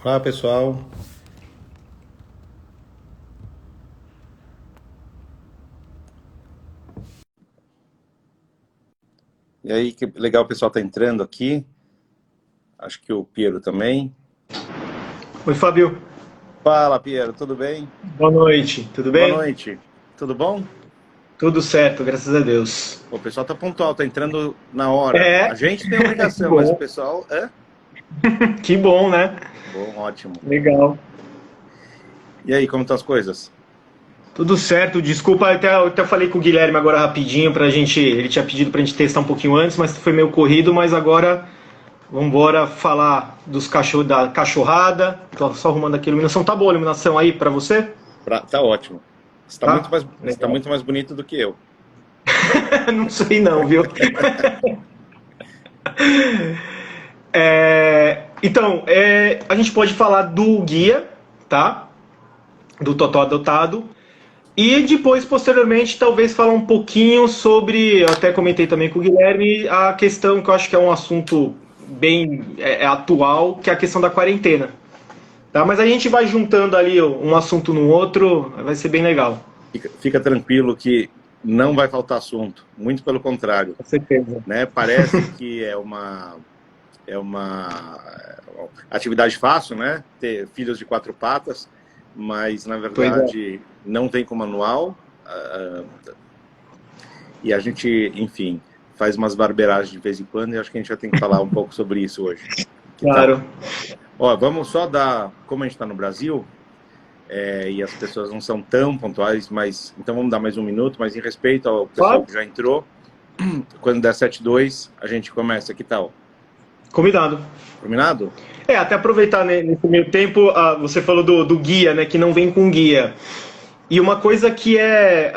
Olá, pessoal. E aí, que legal, o pessoal tá entrando aqui. Acho que o Piero também. Oi, Fábio. Fala, Piero, tudo bem? Boa noite. Tudo Boa bem? noite. Tudo bom? Tudo certo, graças a Deus. Pô, o pessoal tá pontual, tá entrando na hora. É, A gente tem que obrigação, mas o bom. pessoal, Que bom, né? bom, ótimo. Legal. E aí, como estão as coisas? Tudo certo. Desculpa, eu até falei com o Guilherme agora rapidinho pra gente. Ele tinha pedido pra gente testar um pouquinho antes, mas foi meio corrido, mas agora vamos embora falar da cachorrada. Tô só arrumando aqui a iluminação. Tá boa a iluminação aí pra você? Tá ótimo. Tá? Você tá Legal. muito mais bonito do que eu. Não sei não, viu? A gente pode falar do guia, tá? Do Totó Adotado. E depois, posteriormente, talvez falar um pouquinho sobre, eu até comentei também com o Guilherme, a questão que eu acho que é um assunto bem atual, que é a questão da quarentena. Tá? Mas a gente vai juntando ali um assunto no outro, vai ser bem legal. Fica tranquilo que não vai faltar assunto, muito pelo contrário, Com certeza. né? Parece que é uma atividade fácil, né? Ter filhos de quatro patas, mas na Pois é. verdade não tem com manual. E a gente, enfim, faz umas barberagens de vez em quando e acho que a gente já tem que falar um pouco sobre isso hoje. Que tal? Claro. Ó, vamos só dar, como a gente está no Brasil, e as pessoas não são tão pontuais, mas então vamos dar mais um minuto, mas em respeito ao pessoal Claro. que já entrou, quando der 7:02 a gente começa, que tal? Combinado. Combinado? Até aproveitar né, nesse meio tempo, você falou do guia, né, que não vem com guia. E uma coisa que é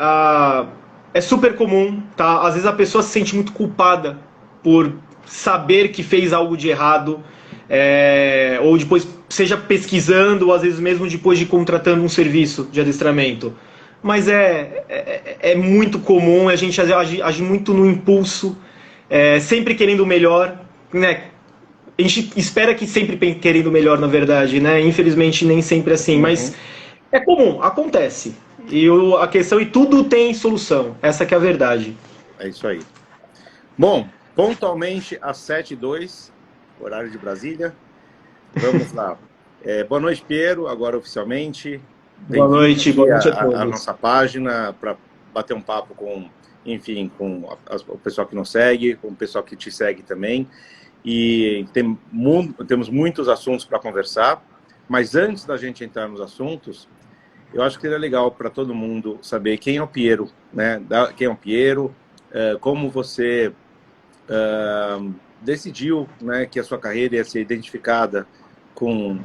super comum, tá? Às vezes a pessoa se sente muito culpada por saber que fez algo de errado, ou depois, seja pesquisando, ou às vezes mesmo depois de contratando um serviço de adestramento. Mas é muito comum, a gente age muito no impulso, sempre querendo o melhor, né? A gente espera que sempre querendo o melhor, na verdade, né? Infelizmente nem sempre é assim, mas Uhum. é comum, acontece. A questão e tudo tem solução. Essa que é a verdade. É isso aí. Bom, pontualmente às 7:02, horário de Brasília. Vamos lá. Boa noite, Piero, agora oficialmente. Bem-vindo Boa aqui noite a à todos. nossa página para bater um papo com, enfim, com o pessoal que nos segue, com o pessoal que te segue também. E temos muitos assuntos para conversar, mas antes da gente entrar nos assuntos, eu acho que seria legal para todo mundo saber quem é o Piero, né? Quem é o Piero, como você decidiu, né, que a sua carreira ia ser identificada com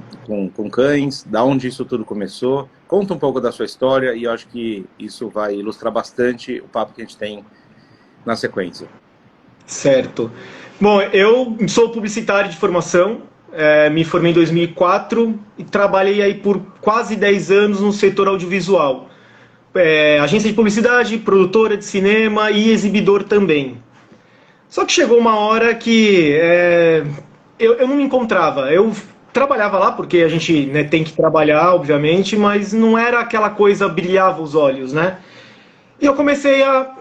cães, da onde isso tudo começou. Conta um pouco da sua história e eu acho que isso vai ilustrar bastante o papo que a gente tem na sequência. Certo. Bom, eu sou publicitário de formação, me formei em 2004 e trabalhei aí por quase 10 anos no setor audiovisual. Agência de publicidade, produtora de cinema e exibidor também. Só que chegou uma hora que eu não me encontrava. Eu trabalhava lá porque a gente né, tem que trabalhar, obviamente, mas não era aquela coisa brilhava os olhos, né? E eu comecei a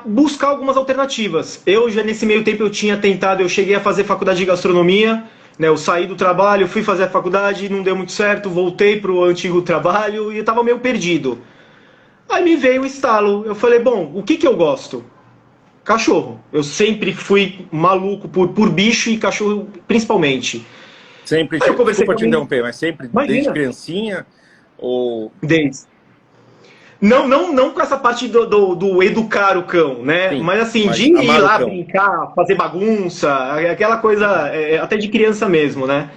buscar algumas alternativas. Eu já nesse meio tempo eu tinha tentado, eu cheguei a fazer faculdade de gastronomia, né? Eu saí do trabalho, fui fazer a faculdade, não deu muito certo, voltei para o antigo trabalho e eu estava meio perdido. Aí me veio o estalo. Eu falei, bom, o que eu gosto? Cachorro. Eu sempre fui maluco por bicho e cachorro principalmente. Sempre, Aí eu conversei desculpa com a te minha... interromper, mas sempre desde Imagina. criancinha ou... Desde. Não com essa parte do educar o cão, né? Sim, Mas assim, de mas ir amar o lá cão. brincar, fazer bagunça, aquela coisa até de criança mesmo, né?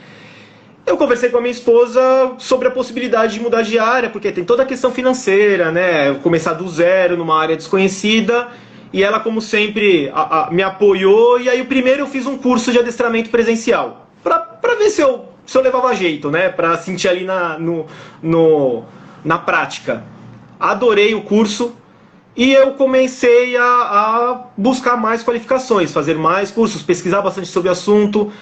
Eu conversei com a minha esposa sobre a possibilidade de mudar de área, porque tem toda a questão financeira, né? Começar do zero numa área desconhecida. E ela, como sempre, me apoiou. E aí, o primeiro, eu fiz um curso de adestramento presencial, para ver se eu levava jeito, né? Para sentir ali na prática. Adorei o curso. E eu comecei a buscar mais qualificações, fazer mais cursos, pesquisar bastante sobre o assunto.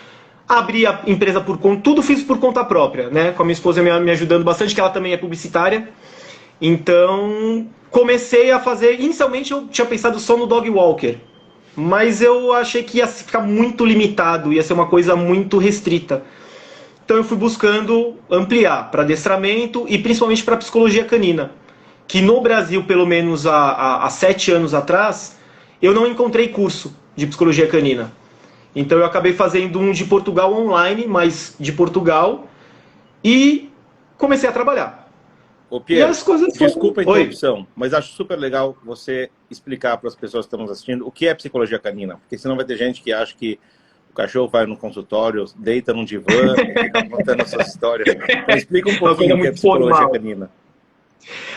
abri a empresa por conta, tudo fiz por conta própria, né? Com a minha esposa me ajudando bastante, que ela também é publicitária. Então, comecei a fazer. Inicialmente eu tinha pensado só no dog walker, mas eu achei que ia ficar muito limitado, ia ser uma coisa muito restrita. Então eu fui buscando ampliar para adestramento e principalmente para psicologia canina, que no Brasil, pelo menos há 7 anos atrás, eu não encontrei curso de psicologia canina. Então eu acabei fazendo um de Portugal online, mas de Portugal, e comecei a trabalhar. Ô, Pierre, e as coisas desculpa a interrupção, mas acho super legal você explicar para as pessoas que estão nos assistindo o que é psicologia canina, porque senão vai ter gente que acha que o cachorro vai no consultório, deita num divã e fica contando a sua história. Então, explica um pouquinho o que é psicologia canina.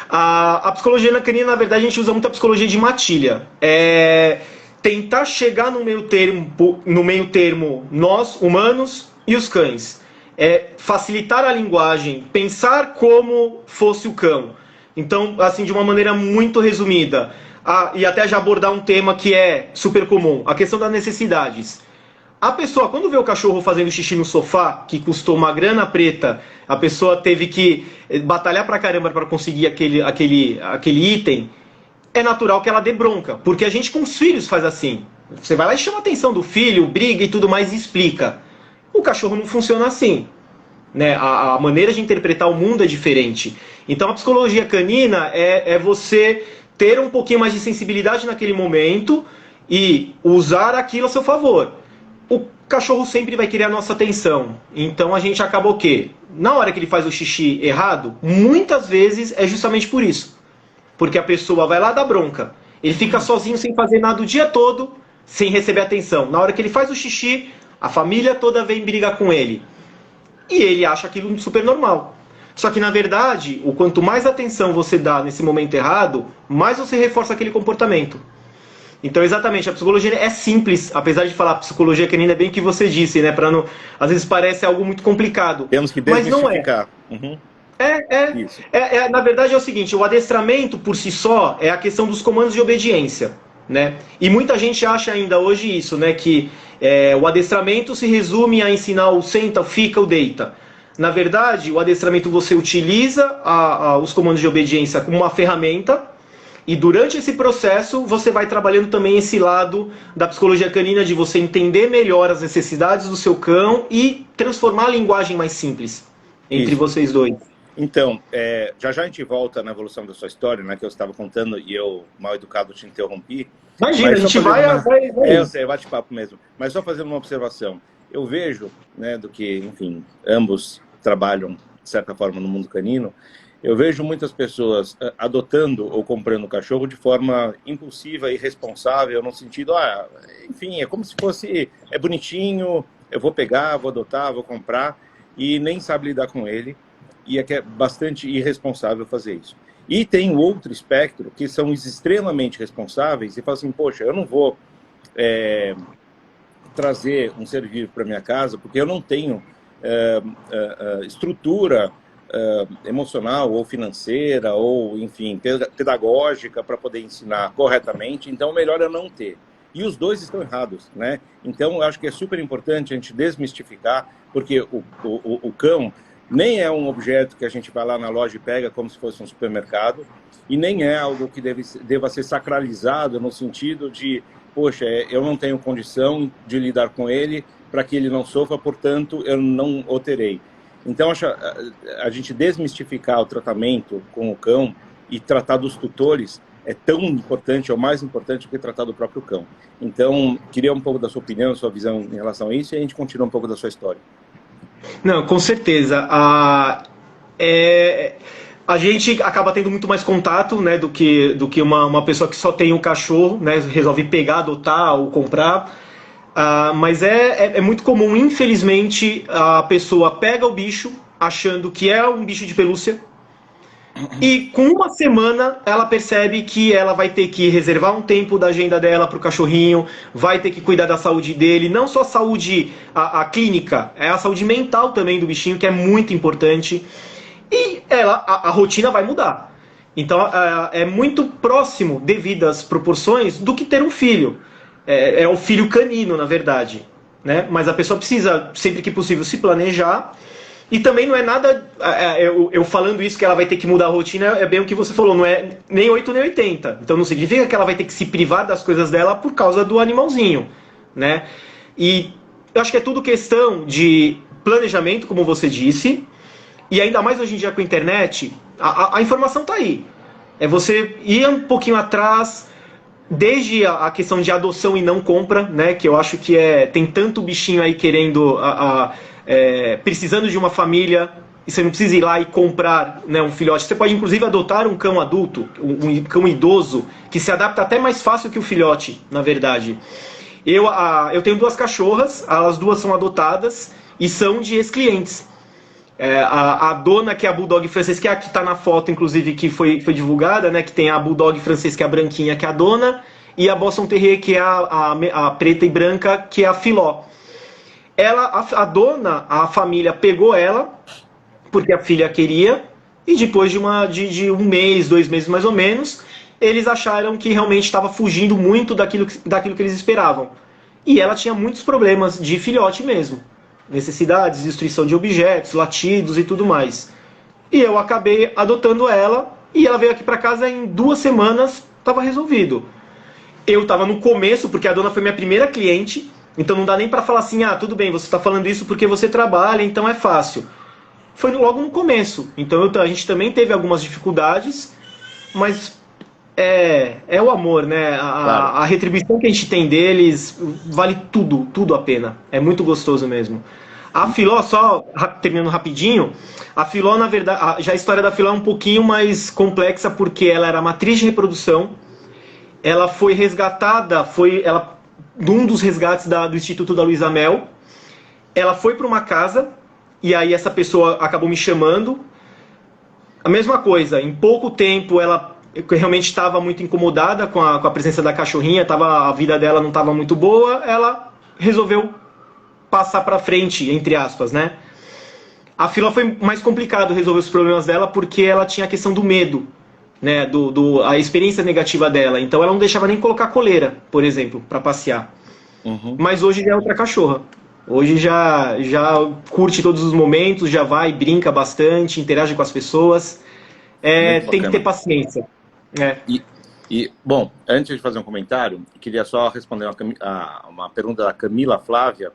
A psicologia canina, na verdade, a gente usa muito a psicologia de matilha. Tentar chegar no meio termo nós, humanos, e os cães. Facilitar a linguagem, pensar como fosse o cão. Então, assim, de uma maneira muito resumida, e até já abordar um tema que é super comum, a questão das necessidades. A pessoa, quando vê o cachorro fazendo xixi no sofá, que custou uma grana preta, a pessoa teve que batalhar pra caramba para conseguir aquele item, é natural que ela dê bronca, porque a gente com os filhos faz assim. Você vai lá e chama a atenção do filho, briga e tudo mais e explica. O cachorro não funciona assim. Né? A maneira de interpretar o mundo é diferente. Então a psicologia canina é você ter um pouquinho mais de sensibilidade naquele momento e usar aquilo a seu favor. O cachorro sempre vai querer a nossa atenção. Então a gente acaba o quê? Na hora que ele faz o xixi errado, muitas vezes é justamente por isso. Porque a pessoa vai lá dar bronca. Ele fica sozinho sem fazer nada o dia todo, sem receber atenção. Na hora que ele faz o xixi, a família toda vem brigar com ele. E ele acha aquilo super normal. Só que, na verdade, o quanto mais atenção você dá nesse momento errado, mais você reforça aquele comportamento. Então, exatamente, a psicologia é simples, apesar de falar psicologia canina, é bem o que você disse, né? Pra não, às vezes parece algo muito complicado. Temos que desmistificar. Mas não é. Na verdade é o seguinte, o adestramento por si só é a questão dos comandos de obediência, né? E muita gente acha ainda hoje isso, né? Que o adestramento se resume a ensinar o senta, o fica, o deita. Na verdade, o adestramento você utiliza os comandos de obediência como uma ferramenta. E durante esse processo, você vai trabalhando também esse lado da psicologia canina, de você entender melhor as necessidades do seu cão e transformar a linguagem mais simples entre vocês dois. Então, já a gente volta na evolução da sua história, né, que eu estava contando e eu, mal educado, te interrompi. Imagina, a gente vai... Eu sei, bate-papo mesmo. Mas só fazendo uma observação. Eu vejo, né, do que, enfim, ambos trabalham, de certa forma, no mundo canino, eu vejo muitas pessoas adotando ou comprando cachorro de forma impulsiva e irresponsável, no sentido, enfim, é como se fosse, é bonitinho, eu vou pegar, vou adotar, vou comprar, e nem sabe lidar com ele, e é que é bastante irresponsável fazer isso. E tem o outro espectro, que são extremamente responsáveis, e falam assim, poxa, eu não vou trazer um ser vivo para minha casa, porque eu não tenho estrutura emocional ou financeira ou, enfim, pedagógica para poder ensinar corretamente, então melhor é não ter. E os dois estão errados, né? Então eu acho que é super importante a gente desmistificar, porque o cão nem é um objeto que a gente vai lá na loja e pega como se fosse um supermercado, e nem é algo que deva ser sacralizado no sentido de, poxa, eu não tenho condição de lidar com ele para que ele não sofra, portanto eu não o terei. Então, a gente desmistificar o tratamento com o cão e tratar dos tutores é tão importante, ou mais importante do que tratar do próprio cão. Então, queria um pouco da sua opinião, sua visão em relação a isso, e a gente continua um pouco da sua história. Não, com certeza. A gente acaba tendo muito mais contato, né, do que uma pessoa que só tem um cachorro, né, resolve pegar, adotar ou comprar. Mas é muito comum, infelizmente, a pessoa pega o bicho achando que é um bicho de pelúcia e com uma semana ela percebe que ela vai ter que reservar um tempo da agenda dela para o cachorrinho, vai ter que cuidar da saúde dele, não só a saúde a clínica, é a saúde mental também do bichinho, que é muito importante, e a rotina vai mudar. Então é muito próximo, devido às proporções, do que ter um filho. É o filho canino, na verdade. né? Mas a pessoa precisa, sempre que possível, se planejar. E também não é nada, eu falando isso que ela vai ter que mudar a rotina, é bem o que você falou, não é nem 8 nem 80. Então não significa que ela vai ter que se privar das coisas dela por causa do animalzinho, né? E eu acho que é tudo questão de planejamento, como você disse, e ainda mais hoje em dia com a internet, a informação está aí. É você ir um pouquinho atrás, desde a questão de adoção e não compra, né? Que eu acho que tem tanto bichinho aí querendo precisando de uma família, e você não precisa ir lá e comprar, né, um filhote. Você pode, inclusive, adotar um cão adulto, um cão idoso, que se adapta até mais fácil que o filhote, na verdade. Eu tenho 2 cachorras, as 2 são adotadas e são de ex-clientes. A dona, que é a Bulldog francês, que é a que está na foto, inclusive, que foi divulgada, né, que tem a Bulldog francês, que é a branquinha, que é a dona, e a Boston Terrier, que é a preta e branca, que é a Filó. A dona, a família pegou ela, porque a filha queria, e depois de 1 mês, 2 meses mais ou menos, eles acharam que realmente estava fugindo muito daquilo que eles esperavam. E ela tinha muitos problemas de filhote mesmo. Necessidades, destruição de objetos, latidos e tudo mais. E eu acabei adotando ela, e ela veio aqui para casa em 2 semanas, estava resolvido. Eu estava no começo, porque a dona foi minha primeira cliente, então não dá nem para falar assim, tudo bem, você está falando isso porque você trabalha, então é fácil. Foi logo no começo, então a gente também teve algumas dificuldades, mas é o amor, né? Claro. A retribuição que a gente tem deles vale tudo a pena. É muito gostoso mesmo. A Filó, só terminando rapidinho, a Filó, na verdade, já a história da Filó é um pouquinho mais complexa, porque ela era matriz de reprodução, ela foi resgatada, de um dos resgates do Instituto da Luísa Mel, ela foi para uma casa, e aí essa pessoa acabou me chamando. A mesma coisa, em pouco tempo ela realmente estava muito incomodada com a presença da cachorrinha, a vida dela não estava muito boa, ela resolveu passar para frente, entre aspas, né? A Filó foi mais complicado resolver os problemas dela, porque ela tinha a questão do medo, né, a experiência negativa dela. Então ela não deixava nem colocar coleira, por exemplo, para passear. Uhum. Mas hoje já é outra cachorra. Hoje já curte todos os momentos, já vai, brinca bastante, interage com as pessoas. Tem que ter paciência. Bom, antes de fazer um comentário, queria só responder uma pergunta da Camila Flávia.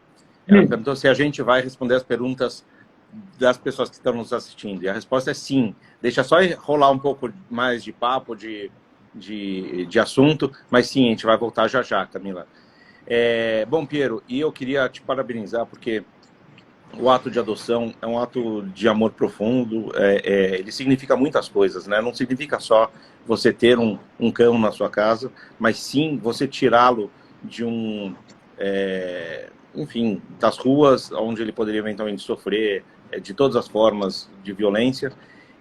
Ela perguntou se a gente vai responder as perguntas das pessoas que estão nos assistindo. E a resposta é sim. Deixa só rolar um pouco mais de papo, de assunto, mas sim, a gente vai voltar já, Camila. Bom, Piero, e eu queria te parabenizar, porque o ato de adoção é um ato de amor profundo, ele significa muitas coisas, né? Não significa só você ter um cão na sua casa, mas sim você tirá-lo de enfim, das ruas, onde ele poderia eventualmente sofrer de todas as formas de violência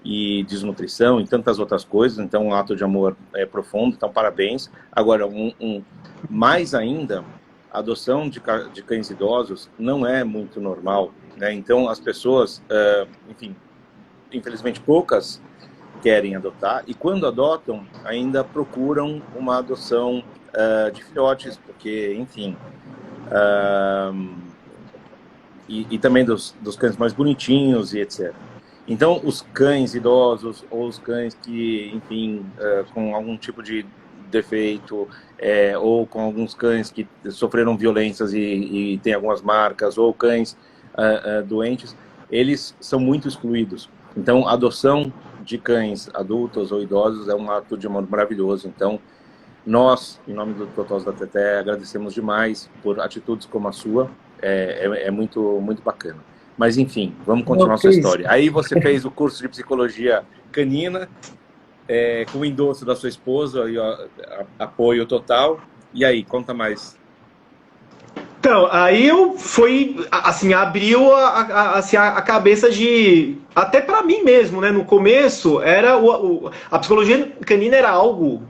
e desnutrição e tantas outras coisas. Então, um ato de amor profundo, então parabéns. Agora, mais ainda, a adoção de cães idosos não é muito normal, né? Então, as pessoas, enfim, infelizmente poucas querem adotar, e quando adotam, ainda procuram uma adoção de filhotes, porque, enfim, e também dos cães mais bonitinhos e etc. Então, os cães idosos, ou os cães que, enfim, com algum tipo de defeito, ou com alguns cães que sofreram violências e têm algumas marcas, ou cães doentes, eles são muito excluídos. Então, a adoção de cães adultos ou idosos é um ato de amor maravilhoso. Então, nós, em nome do Totós da Teté, agradecemos demais por atitudes como a sua. É muito, muito bacana. Mas, enfim, vamos continuar a sua história. Aí você fez o curso de psicologia canina, com o endosso da sua esposa, e apoio total. E aí, conta mais. Então, aí eu fui, assim, abriu a cabeça de... Até para mim mesmo, né? No começo, a psicologia canina era algo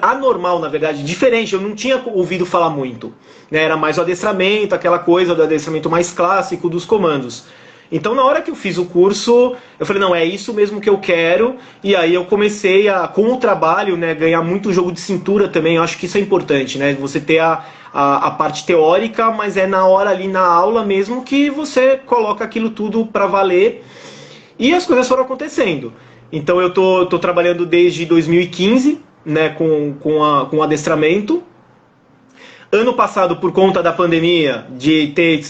anormal, na verdade, diferente. Eu não tinha ouvido falar muito, né? Era mais o adestramento, aquela coisa do adestramento mais clássico dos comandos. Então, na hora que eu fiz o curso, eu falei, não, é isso mesmo que eu quero. E aí eu comecei a, com o trabalho, né, ganhar muito jogo de cintura também. Eu acho que isso é importante, né? Você ter a parte teórica, mas é na hora ali na aula mesmo que você coloca aquilo tudo para valer. E as coisas foram acontecendo. Então eu tô trabalhando desde 2015, né, com adestramento. Ano passado, por conta da pandemia, de ter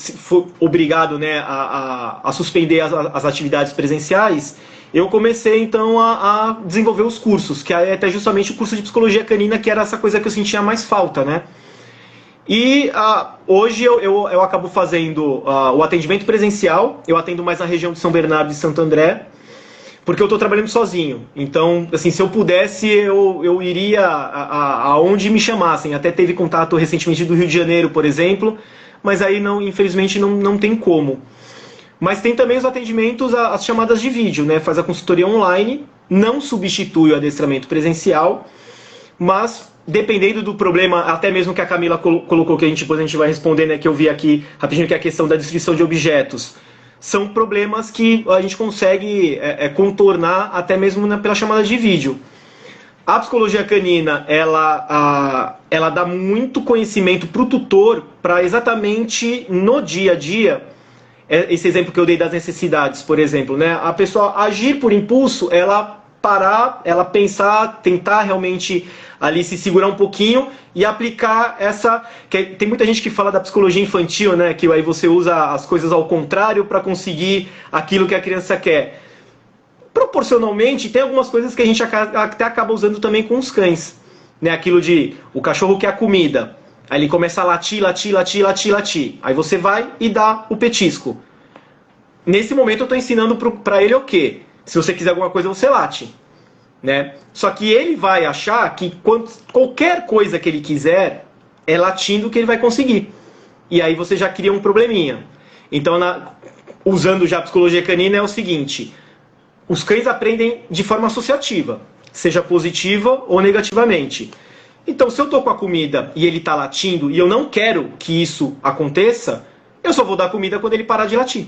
obrigado, né, a suspender as atividades presenciais, eu comecei então a desenvolver os cursos, que é até justamente o curso de psicologia canina, que era essa coisa que eu sentia mais falta, né? E hoje eu acabo fazendo o atendimento presencial, eu atendo mais na região de São Bernardo e Santo André, porque eu estou trabalhando sozinho. Então, assim, se eu pudesse, eu iria aonde me chamassem. Até teve contato recentemente do Rio de Janeiro, por exemplo, mas aí, não, infelizmente, não tem como. Mas tem também os atendimentos, as chamadas de vídeo, né? Faz a consultoria online, não substitui o adestramento presencial, mas dependendo do problema, até mesmo que a Camila colocou, que depois a gente vai responder, né? Que eu vi aqui rapidinho, que é a questão da destruição de objetos. São problemas que a gente consegue contornar até mesmo pela chamada de vídeo. A psicologia canina, ela dá muito conhecimento para o tutor, para exatamente no dia a dia, esse exemplo que eu dei das necessidades, por exemplo, né? A pessoa agir por impulso, ela parar, ela pensar, tentar realmente ali se segurar um pouquinho e aplicar essa... Tem muita gente que fala da psicologia infantil, né? Que aí você usa as coisas ao contrário para conseguir aquilo que a criança quer. Proporcionalmente, tem algumas coisas que a gente até acaba usando também com os cães. Né? Aquilo de o cachorro quer a comida. Aí ele começa a latir, latir, latir, latir, latir. Aí você vai e dá o petisco. Nesse momento eu estou ensinando para ele o quê? Se você quiser alguma coisa, você late. Né? Só que ele vai achar que qualquer coisa que ele quiser é latindo que ele vai conseguir. E aí você já cria um probleminha. Então, usando já a psicologia canina, é o seguinte: os cães aprendem de forma associativa, seja positiva ou negativamente. Então, se eu estou com a comida e ele está latindo e eu não quero que isso aconteça, eu só vou dar comida quando ele parar de latir.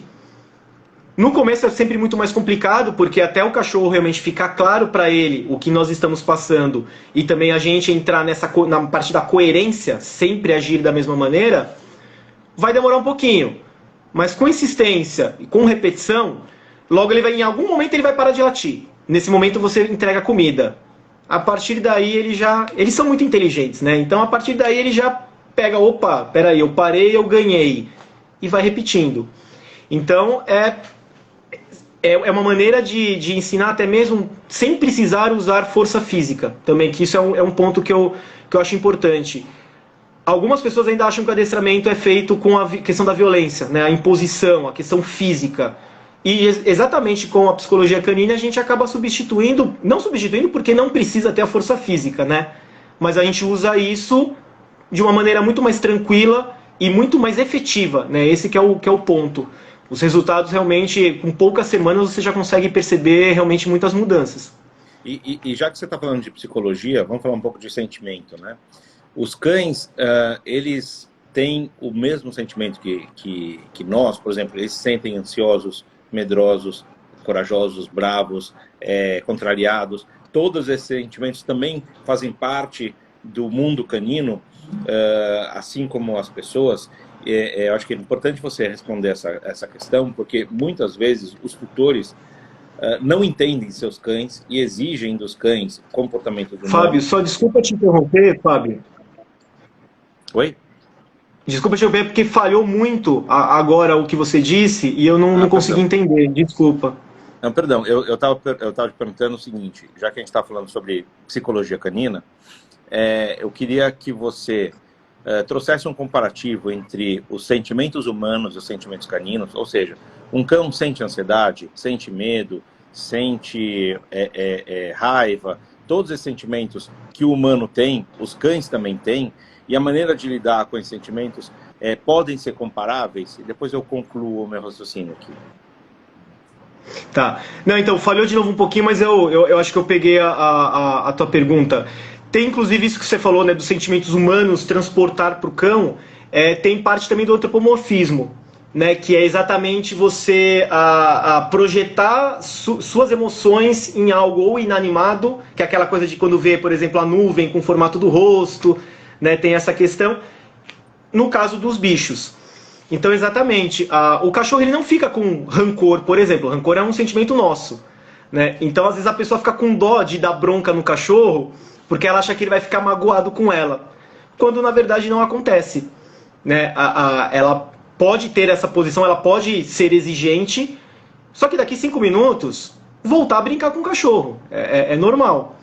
No começo é sempre muito mais complicado, porque até o cachorro realmente ficar claro para ele o que nós estamos passando e também a gente entrar na parte da coerência, sempre agir da mesma maneira, vai demorar um pouquinho. Mas com insistência e com repetição, logo em algum momento ele vai parar de latir. Nesse momento você entrega comida. A partir daí eles são muito inteligentes, né? Então a partir daí ele já pega, opa, peraí, eu parei, eu ganhei. E vai repetindo. Então é uma maneira de ensinar até mesmo sem precisar usar força física. Também, que isso é um ponto que eu acho importante. Algumas pessoas ainda acham que o adestramento é feito com a questão da violência, né? A imposição, a questão física. E exatamente com a psicologia canina a gente acaba não substituindo porque não precisa ter a força física, né? Mas a gente usa isso de uma maneira muito mais tranquila e muito mais efetiva, né? Esse que é o ponto. Os resultados realmente, com poucas semanas, você já consegue perceber realmente muitas mudanças. E já que você está falando de psicologia, vamos falar um pouco de sentimento, né? Os cães, eles têm o mesmo sentimento que nós, por exemplo, eles se sentem ansiosos, medrosos, corajosos, bravos, contrariados. Todos esses sentimentos também fazem parte do mundo canino, assim como as pessoas. Eu acho que é importante você responder essa questão, porque muitas vezes os tutores não entendem seus cães e exigem dos cães comportamento do Fábio, só desculpa te interromper, Fábio. Oi? Desculpa te interromper, porque falhou muito agora o que você disse e eu não consegui entender. Desculpa. Não, perdão, eu tava te perguntando o seguinte: já que a gente está falando sobre psicologia canina, eu queria que você trouxesse um comparativo entre os sentimentos humanos e os sentimentos caninos. Ou seja, um cão sente ansiedade, sente medo, sente raiva, todos esses sentimentos que o humano tem, os cães também têm, e a maneira de lidar com esses sentimentos podem ser comparáveis. E depois eu concluo o meu raciocínio aqui. Tá. Não, então, falhou de novo um pouquinho, mas eu acho que eu peguei a tua pergunta. Tem, inclusive, isso que você falou, né, dos sentimentos humanos transportar para o cão, tem parte também do antropomorfismo. né, que é exatamente você a projetar suas emoções em algo ou inanimado, que é aquela coisa de quando vê, por exemplo, a nuvem com o formato do rosto, né, tem essa questão, no caso dos bichos. Então, exatamente, o cachorro ele não fica com rancor, por exemplo. Rancor é um sentimento nosso, né? Então, às vezes, a pessoa fica com dó de dar bronca no cachorro porque ela acha que ele vai ficar magoado com ela, quando, na verdade, não acontece, né? Ela pode ter essa posição, ela pode ser exigente, só que daqui 5 minutos, voltar a brincar com o cachorro. É normal.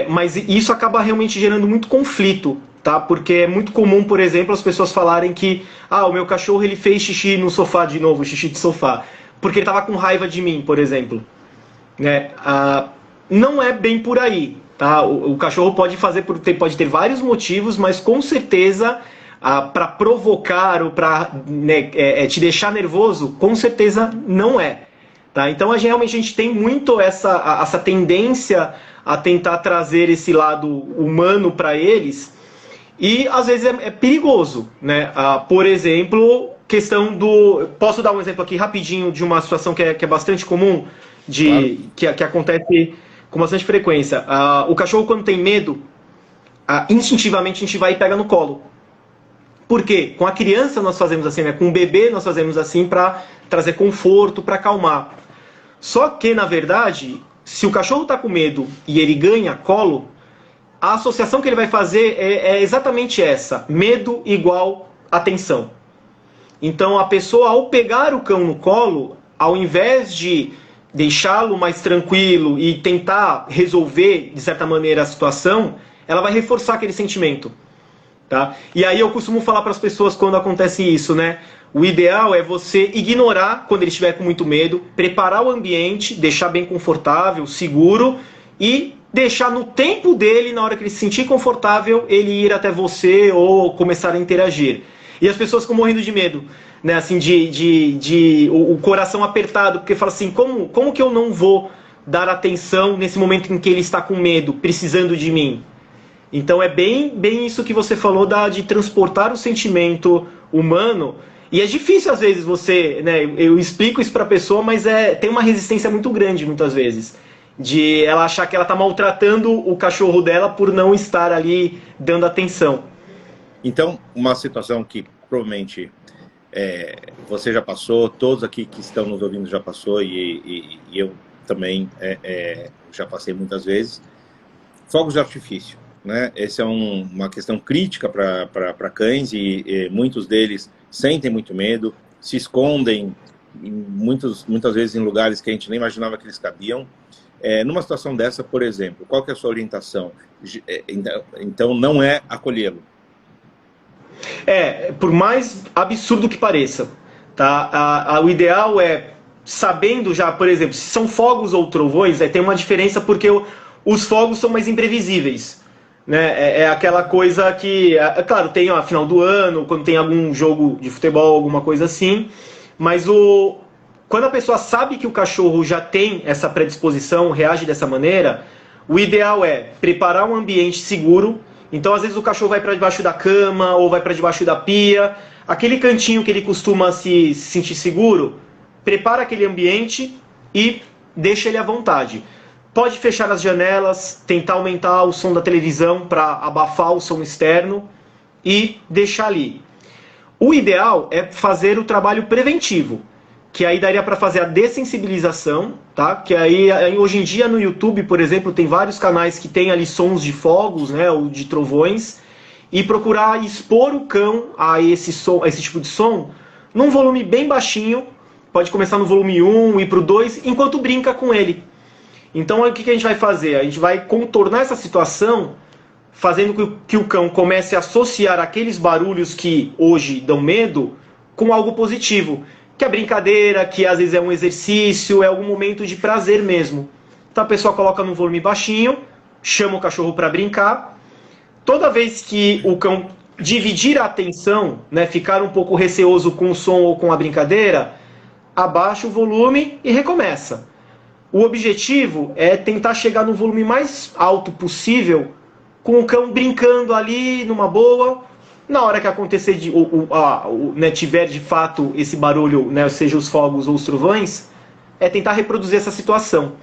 Mas isso acaba realmente gerando muito conflito, tá? Porque é muito comum, por exemplo, as pessoas falarem que o meu cachorro ele fez xixi no sofá de novo, xixi de sofá, porque ele estava com raiva de mim, por exemplo. Né? Não é bem por aí, tá? O cachorro pode pode ter vários motivos, mas com certeza para provocar ou para te deixar nervoso, com certeza não é. Tá? Então realmente a gente tem muito essa tendência a tentar trazer esse lado humano para eles, e às vezes é perigoso, né? Por exemplo, questão do... Posso dar um exemplo aqui rapidinho de uma situação que é bastante comum, Claro. que acontece com bastante frequência. O cachorro, quando tem medo, instintivamente a gente vai e pega no colo. Por quê? Com a criança nós fazemos assim, né? Com o bebê nós fazemos assim para trazer conforto, para acalmar. Só que, na verdade, se o cachorro está com medo e ele ganha colo, a associação que ele vai fazer é exatamente essa: medo igual atenção. Então a pessoa, ao pegar o cão no colo, ao invés de deixá-lo mais tranquilo e tentar resolver, de certa maneira, a situação, ela vai reforçar aquele sentimento. Tá? E aí eu costumo falar para as pessoas quando acontece isso, né? O ideal é você ignorar quando ele estiver com muito medo, preparar o ambiente, deixar bem confortável, seguro, e deixar no tempo dele, na hora que ele se sentir confortável, ele ir até você ou começar a interagir. E as pessoas ficam morrendo de medo, né? Assim, o coração apertado, porque fala assim, como que eu não vou dar atenção nesse momento em que ele está com medo, precisando de mim? Então é bem isso que você falou de transportar o sentimento humano. E é difícil às vezes você, né, eu explico isso para a pessoa, mas tem uma resistência muito grande muitas vezes, de ela achar que ela está maltratando o cachorro dela por não estar ali dando atenção. Então, uma situação que provavelmente você já passou, todos aqui que estão nos ouvindo já passou, e eu também já passei muitas vezes, fogos de artifício. Né? Essa é uma questão crítica para cães, e muitos deles sentem muito medo, se escondem muitas vezes em lugares que a gente nem imaginava que eles cabiam. Numa situação dessa, por exemplo, qual que é a sua orientação? Então não é acolhê-lo. Por mais absurdo que pareça, tá? O ideal é, sabendo já, por exemplo, se são fogos ou trovões, tem uma diferença, porque os fogos são mais imprevisíveis. Né? É aquela coisa que, claro, tem a final do ano, quando tem algum jogo de futebol, alguma coisa assim, mas quando a pessoa sabe que o cachorro já tem essa predisposição, reage dessa maneira, o ideal é preparar um ambiente seguro. Então, às vezes, o cachorro vai para debaixo da cama ou vai para debaixo da pia, aquele cantinho que ele costuma se sentir seguro, prepara aquele ambiente e deixa ele à vontade. Pode fechar as janelas, tentar aumentar o som da televisão para abafar o som externo e deixar ali. O ideal é fazer o trabalho preventivo, que aí daria para fazer a dessensibilização, tá? Que aí hoje em dia no YouTube, por exemplo, tem vários canais que tem ali sons de fogos, né, ou de trovões, e procurar expor o cão a esse tipo de som num volume bem baixinho. Pode começar no volume 1 e ir para o 2, enquanto brinca com ele. Então, o que a gente vai fazer? A gente vai contornar essa situação, fazendo que o cão comece a associar aqueles barulhos que hoje dão medo com algo positivo. Que é brincadeira, que às vezes é um exercício, é algum momento de prazer mesmo. Então a pessoa coloca no volume baixinho, chama o cachorro para brincar. Toda vez que o cão dividir a atenção, né, ficar um pouco receoso com o som ou com a brincadeira, abaixa o volume e recomeça. O objetivo é tentar chegar no volume mais alto possível, com o cão brincando ali numa boa, Na hora que acontecer, né, tiver de fato esse barulho, né, seja os fogos ou os trovões, é tentar reproduzir essa situação.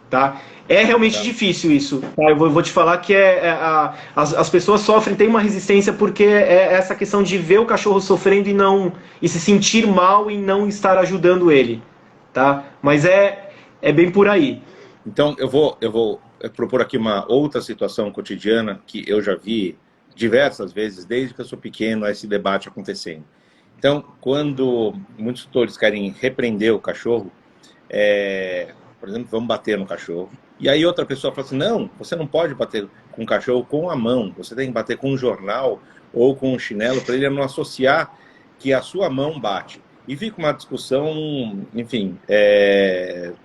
Tá? É realmente difícil isso. Tá? Eu vou te falar que as pessoas sofrem, tem uma resistência porque é essa questão de ver o cachorro sofrendo e se sentir mal e não estar ajudando ele. Tá? Mas é bem por aí. Então eu vou propor aqui uma outra situação cotidiana que eu já vi diversas vezes, desde que eu sou pequeno, esse debate acontecendo. Então, quando muitos tutores querem repreender o cachorro, por exemplo, vamos bater no cachorro. E aí outra pessoa fala assim, não, você não pode bater com o cachorro com a mão, você tem que bater com um jornal ou com um chinelo para ele não associar que a sua mão bate. E fica uma discussão, enfim,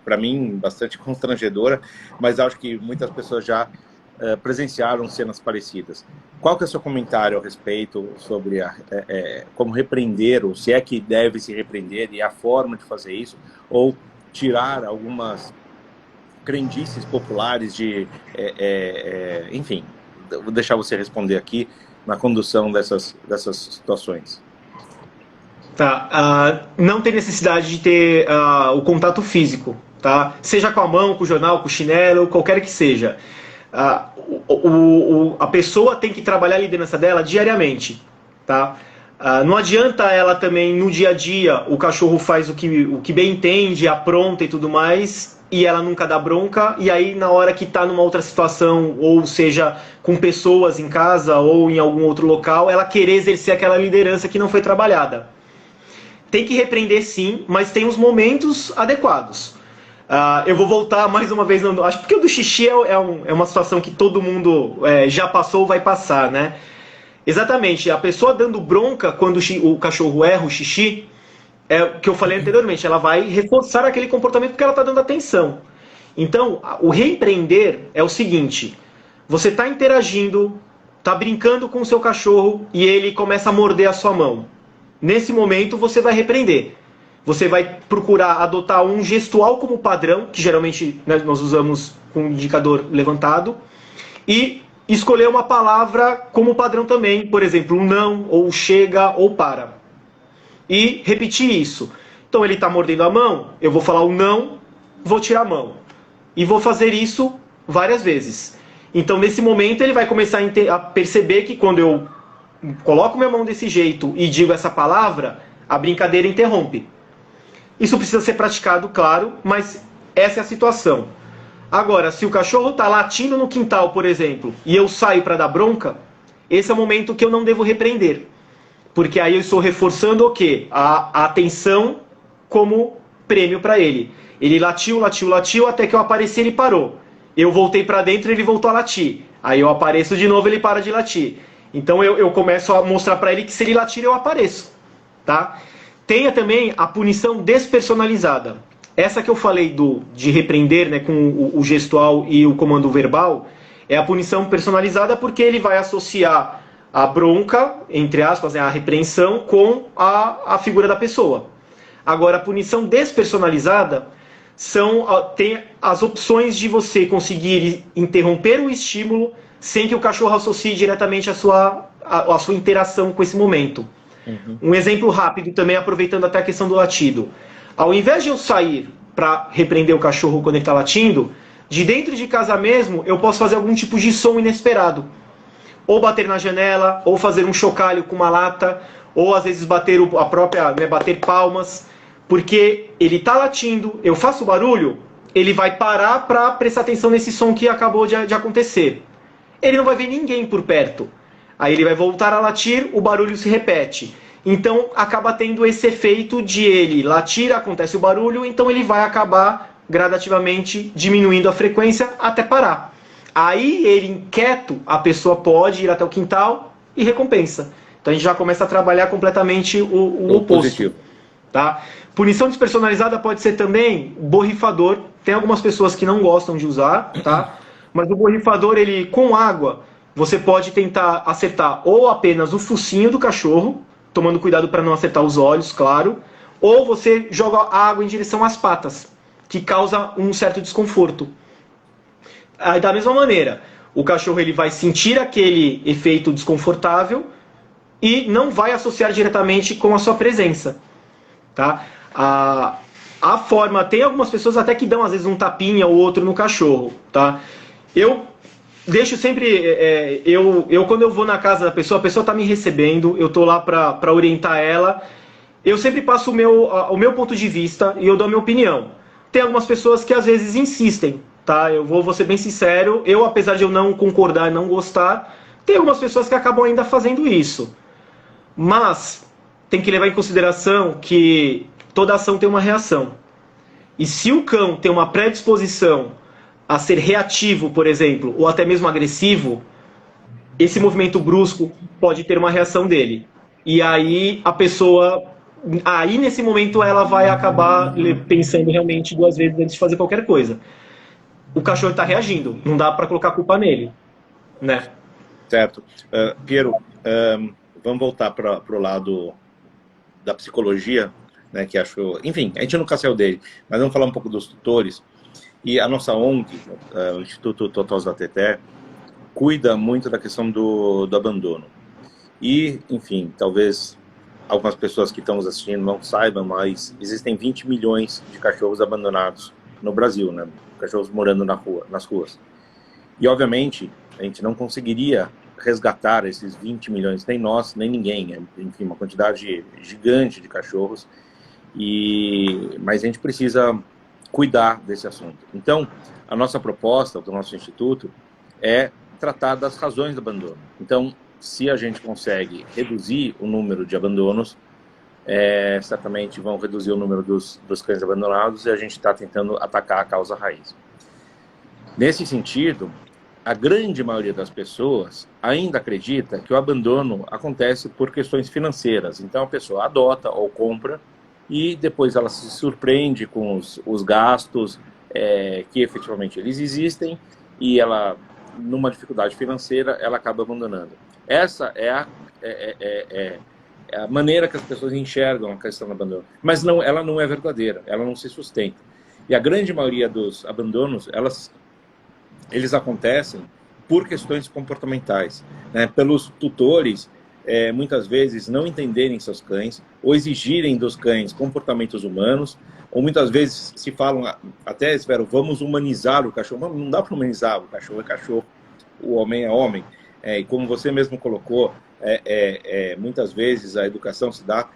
para mim, bastante constrangedora, mas acho que muitas pessoas já presenciaram cenas parecidas. Qual que é o seu comentário a respeito sobre como repreender, ou se é que deve se repreender, e a forma de fazer isso, ou tirar algumas crendices populares enfim, vou deixar você responder aqui na condução dessas situações. Tá, não tem necessidade de ter o contato físico, tá? Seja com a mão, com o jornal, com o chinelo, qualquer que seja. A pessoa tem que trabalhar a liderança dela diariamente, tá? Não adianta ela também, no dia a dia, o cachorro faz o que bem entende, apronta e tudo mais, e ela nunca dá bronca, e aí na hora que está numa outra situação, ou seja, com pessoas em casa ou em algum outro local, ela querer exercer aquela liderança que não foi trabalhada. Tem que repreender sim, mas tem os momentos adequados. Eu vou voltar mais uma vez, acho que o do xixi é uma situação que todo mundo já passou ou vai passar, né? Exatamente, a pessoa dando bronca quando o cachorro erra o xixi, é o que eu falei anteriormente, ela vai reforçar aquele comportamento porque ela está dando atenção. Então, o repreender é o seguinte, você está interagindo, está brincando com o seu cachorro e ele começa a morder a sua mão. Nesse momento, você vai repreender. Você vai procurar adotar um gestual como padrão, que geralmente nós usamos com o indicador levantado, e escolher uma palavra como padrão também, por exemplo, um não, ou chega, ou para. E repetir isso. Então ele está mordendo a mão, eu vou falar o não, vou tirar a mão. E vou fazer isso várias vezes. Então nesse momento ele vai começar a perceber que quando eu coloco minha mão desse jeito e digo essa palavra, a brincadeira interrompe. Isso precisa ser praticado, claro, mas essa é a situação. Agora, se o cachorro está latindo no quintal, por exemplo, e eu saio para dar bronca, esse é o momento que eu não devo repreender. Porque aí eu estou reforçando o quê? A atenção como prêmio para ele. Ele latiu, latiu, latiu, até que eu apareci ele parou. Eu voltei para dentro e ele voltou a latir. Aí eu apareço de novo, ele para de latir. Então eu começo a mostrar para ele que se ele latir eu apareço. Tá? Tenha também a punição despersonalizada. Essa que eu falei de repreender, né, com o gestual e o comando verbal, é a punição personalizada porque ele vai associar a bronca, entre aspas, né, a repreensão, com a figura da pessoa. Agora, a punição despersonalizada tem as opções de você conseguir interromper o estímulo sem que o cachorro associe diretamente a sua interação com esse momento. Uhum. Um exemplo rápido também, aproveitando até a questão do latido. Ao invés de eu sair para repreender o cachorro quando ele está latindo, de dentro de casa mesmo, eu posso fazer algum tipo de som inesperado. Ou bater na janela, ou fazer um chocalho com uma lata, ou às vezes bater bater palmas, porque ele está latindo, eu faço barulho, ele vai parar para prestar atenção nesse som que acabou de acontecer. Ele não vai ver ninguém por perto. Aí ele vai voltar a latir, o barulho se repete. Então acaba tendo esse efeito de ele latir, acontece o barulho, então ele vai acabar gradativamente diminuindo a frequência até parar. Aí ele inquieto, a pessoa pode ir até o quintal e recompensa. Então a gente já começa a trabalhar completamente o oposto. Positivo. Tá? Punição despersonalizada pode ser também borrifador. Tem algumas pessoas que não gostam de usar, tá? Mas o borrifador, ele com água, você pode tentar acertar ou apenas o focinho do cachorro, tomando cuidado para não acertar os olhos, claro, ou você joga água em direção às patas, que causa um certo desconforto. Aí, da mesma maneira, o cachorro ele vai sentir aquele efeito desconfortável, e não vai associar diretamente com a sua presença, tá? A forma, tem algumas pessoas até que dão às vezes um tapinha ou outro no cachorro, tá? Eu deixo sempre, quando eu vou na casa da pessoa, a pessoa está me recebendo, eu tô lá para orientar ela, eu sempre passo o meu ponto de vista e eu dou a minha opinião. Tem algumas pessoas que às vezes insistem, tá? Eu vou ser bem sincero, eu apesar de eu não concordar e não gostar, tem algumas pessoas que acabam ainda fazendo isso. Mas tem que levar em consideração que toda ação tem uma reação. E se o cão tem uma predisposição a ser reativo, por exemplo, ou até mesmo agressivo, esse movimento brusco pode ter uma reação dele. E aí a pessoa, aí nesse momento ela vai acabar pensando realmente 2 vezes antes de fazer qualquer coisa. O cachorro está reagindo, não dá para colocar a culpa nele, né? Certo. Piero, vamos voltar para o lado da psicologia, né, que acho... Enfim, a gente nunca saiu dele, mas vamos falar um pouco dos tutores. E a nossa ONG, o Instituto Totós da Teté, cuida muito da questão do abandono. E, enfim, talvez algumas pessoas que estão nos assistindo não saibam, mas existem 20 milhões de cachorros abandonados no Brasil, né? Cachorros morando nas ruas. E, obviamente, a gente não conseguiria resgatar esses 20 milhões, nem nós, nem ninguém. Enfim, uma quantidade gigante de cachorros. Mas a gente precisa cuidar desse assunto. Então, a nossa proposta do nosso instituto é tratar das razões do abandono. Então, se a gente consegue reduzir o número de abandonos, certamente vão reduzir o número dos cães abandonados, e a gente está tentando atacar a causa raiz. Nesse sentido, a grande maioria das pessoas ainda acredita que o abandono acontece por questões financeiras. Então, a pessoa adota ou compra e depois ela se surpreende com os gastos que efetivamente eles existem, e ela, numa dificuldade financeira, ela acaba abandonando. Essa é a maneira que as pessoas enxergam a questão do abandono. Mas ela não é verdadeira, ela não se sustenta. E a grande maioria dos abandonos, eles acontecem por questões comportamentais, né? Pelos tutores, muitas vezes não entenderem seus cães, ou exigirem dos cães comportamentos humanos, ou muitas vezes se falam, até espero, vamos humanizar o cachorro. Não dá para humanizar, o cachorro é cachorro, o homem é homem. E como você mesmo colocou, muitas vezes a educação se dá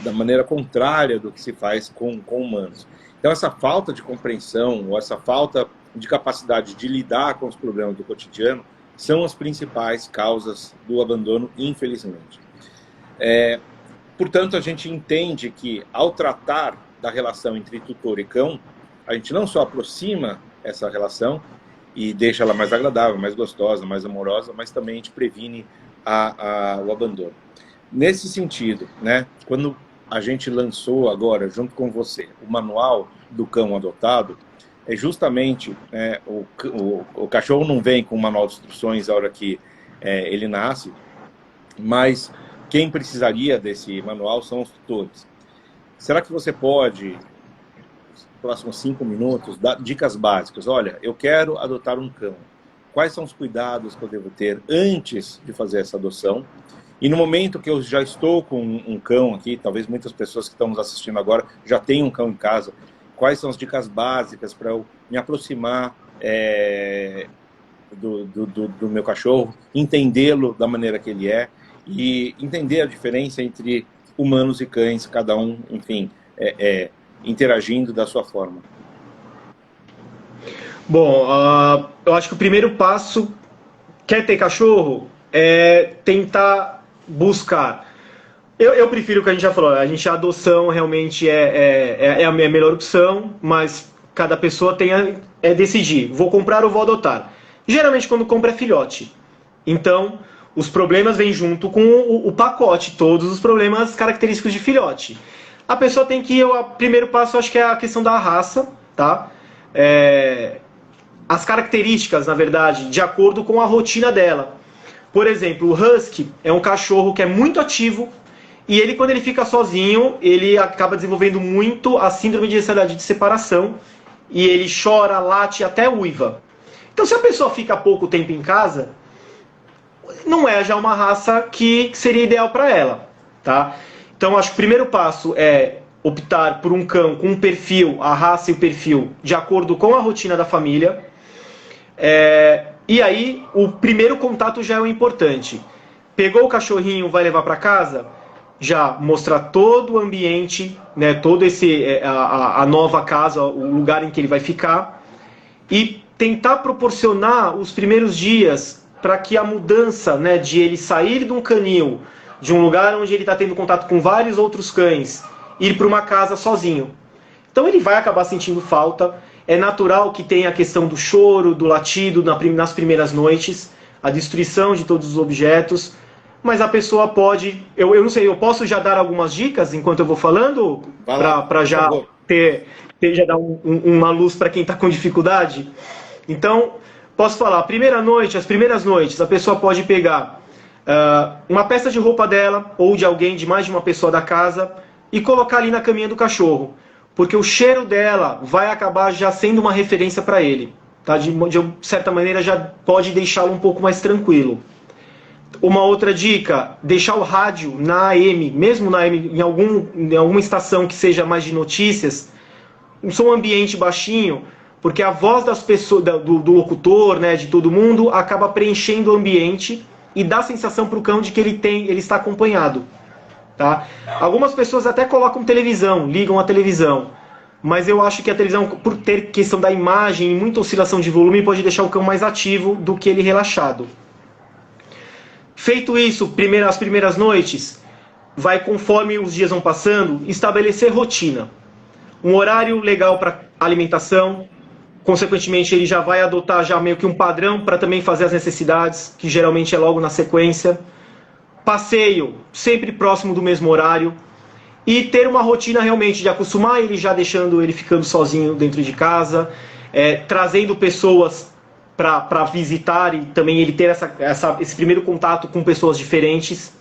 da maneira contrária do que se faz com humanos. Então essa falta de compreensão, ou essa falta de capacidade de lidar com os problemas do cotidiano, são as principais causas do abandono, infelizmente. Portanto, a gente entende que, ao tratar da relação entre tutor e cão, a gente não só aproxima essa relação e deixa ela mais agradável, mais gostosa, mais amorosa, mas também a gente previne o abandono. Nesse sentido, né, quando a gente lançou agora, junto com você, o manual do cão adotado, justamente o cachorro não vem com um manual de instruções a hora que ele nasce, mas quem precisaria desse manual são os tutores. Será que você pode, nos próximos 5 minutos, dar dicas básicas? Olha, eu quero adotar um cão. Quais são os cuidados que eu devo ter antes de fazer essa adoção? E no momento que eu já estou com um cão aqui, talvez muitas pessoas que estão nos assistindo agora já tenham um cão em casa, quais são as dicas básicas para eu me aproximar do meu cachorro, entendê-lo da maneira que ele é e entender a diferença entre humanos e cães, cada um, enfim, interagindo da sua forma? Bom, eu acho que o primeiro passo, quer ter cachorro, é tentar buscar. Eu prefiro o que a gente já falou, a adoção realmente é a melhor opção, mas cada pessoa tem a decidir, vou comprar ou vou adotar. Geralmente quando compra é filhote, então os problemas vêm junto com o pacote, todos os problemas característicos de filhote. A pessoa tem que ir, o primeiro passo acho que é a questão da raça, tá? As características, na verdade, de acordo com a rotina dela. Por exemplo, o Husky é um cachorro que é muito ativo, e ele, quando ele fica sozinho, ele acaba desenvolvendo muito a síndrome de ansiedade de separação, e ele chora, late, até uiva. Então, se a pessoa fica pouco tempo em casa, não é já uma raça que seria ideal para ela, tá? Então, acho que o primeiro passo é optar por um cão com um perfil, a raça e o perfil, de acordo com a rotina da família. E aí, o primeiro contato já é o importante. Pegou o cachorrinho, vai levar para casa, já mostrar todo o ambiente, né, todo a nova casa, o lugar em que ele vai ficar, e tentar proporcionar os primeiros dias para que a mudança, né, de ele sair de um canil, de um lugar onde ele está tendo contato com vários outros cães, ir para uma casa sozinho. Então ele vai acabar sentindo falta. É natural que tenha a questão do choro, do latido nas primeiras noites, a destruição de todos os objetos, mas a pessoa pode... Eu não sei, eu posso já dar algumas dicas enquanto eu vou falando? Para já já dar uma luz para quem está com dificuldade? Então, posso falar, as primeiras noites, a pessoa pode pegar uma peça de roupa dela, ou de alguém, de mais de uma pessoa da casa, e colocar ali na caminha do cachorro. Porque o cheiro dela vai acabar já sendo uma referência para ele. Tá? De certa maneira já pode deixá-lo um pouco mais tranquilo. Uma outra dica, deixar o rádio na AM, mesmo na AM, em alguma estação que seja mais de notícias, um som ambiente baixinho, porque a voz das pessoas, do locutor, né, de todo mundo, acaba preenchendo o ambiente e dá a sensação para o cão de que ele está acompanhado. Tá? Algumas pessoas até colocam televisão, ligam a televisão, mas eu acho que a televisão, por ter questão da imagem e muita oscilação de volume, pode deixar o cão mais ativo do que ele relaxado. Feito isso, as primeiras noites, vai, conforme os dias vão passando, estabelecer rotina. Um horário legal para alimentação, consequentemente ele já vai adotar já meio que um padrão para também fazer as necessidades, que geralmente é logo na sequência. Passeio, sempre próximo do mesmo horário. E ter uma rotina realmente de acostumar ele, já deixando ele ficando sozinho dentro de casa, trazendo pessoas para visitar e também ele ter esse primeiro contato com pessoas diferentes.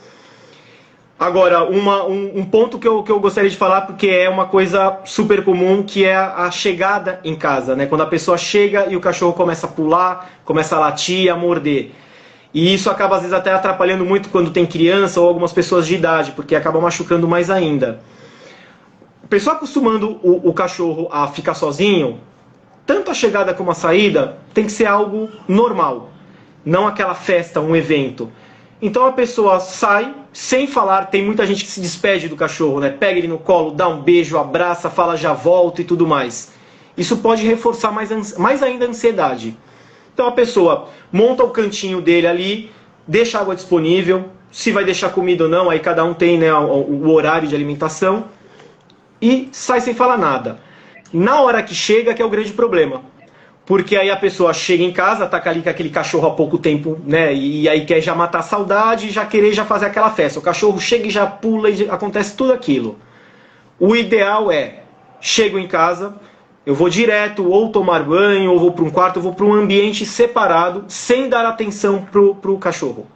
Agora, um ponto que eu gostaria de falar, porque é uma coisa super comum, que é a chegada em casa, né? Quando a pessoa chega e o cachorro começa a pular, começa a latir, a morder. E isso acaba, às vezes, até atrapalhando muito quando tem criança ou algumas pessoas de idade, porque acaba machucando mais ainda. A pessoa acostumando o cachorro a ficar sozinho, tanto a chegada como a saída, tem que ser algo normal. Não aquela festa, um evento. Então a pessoa sai, sem falar, tem muita gente que se despede do cachorro, né? Pega ele no colo, dá um beijo, abraça, fala já volto e tudo mais. Isso pode reforçar mais ainda a ansiedade. Então a pessoa monta o cantinho dele ali, deixa água disponível, se vai deixar comida ou não, aí cada um tem, né, o horário de alimentação, e sai sem falar nada. Na hora que chega que é o grande problema, porque aí a pessoa chega em casa, tá ali com aquele cachorro há pouco tempo, né, e aí quer já matar a saudade, já querer já fazer aquela festa. O cachorro chega e já pula e acontece tudo aquilo. O ideal é, chego em casa, eu vou direto ou tomar banho, ou vou para um quarto, ou vou para um ambiente separado, sem dar atenção pro cachorro.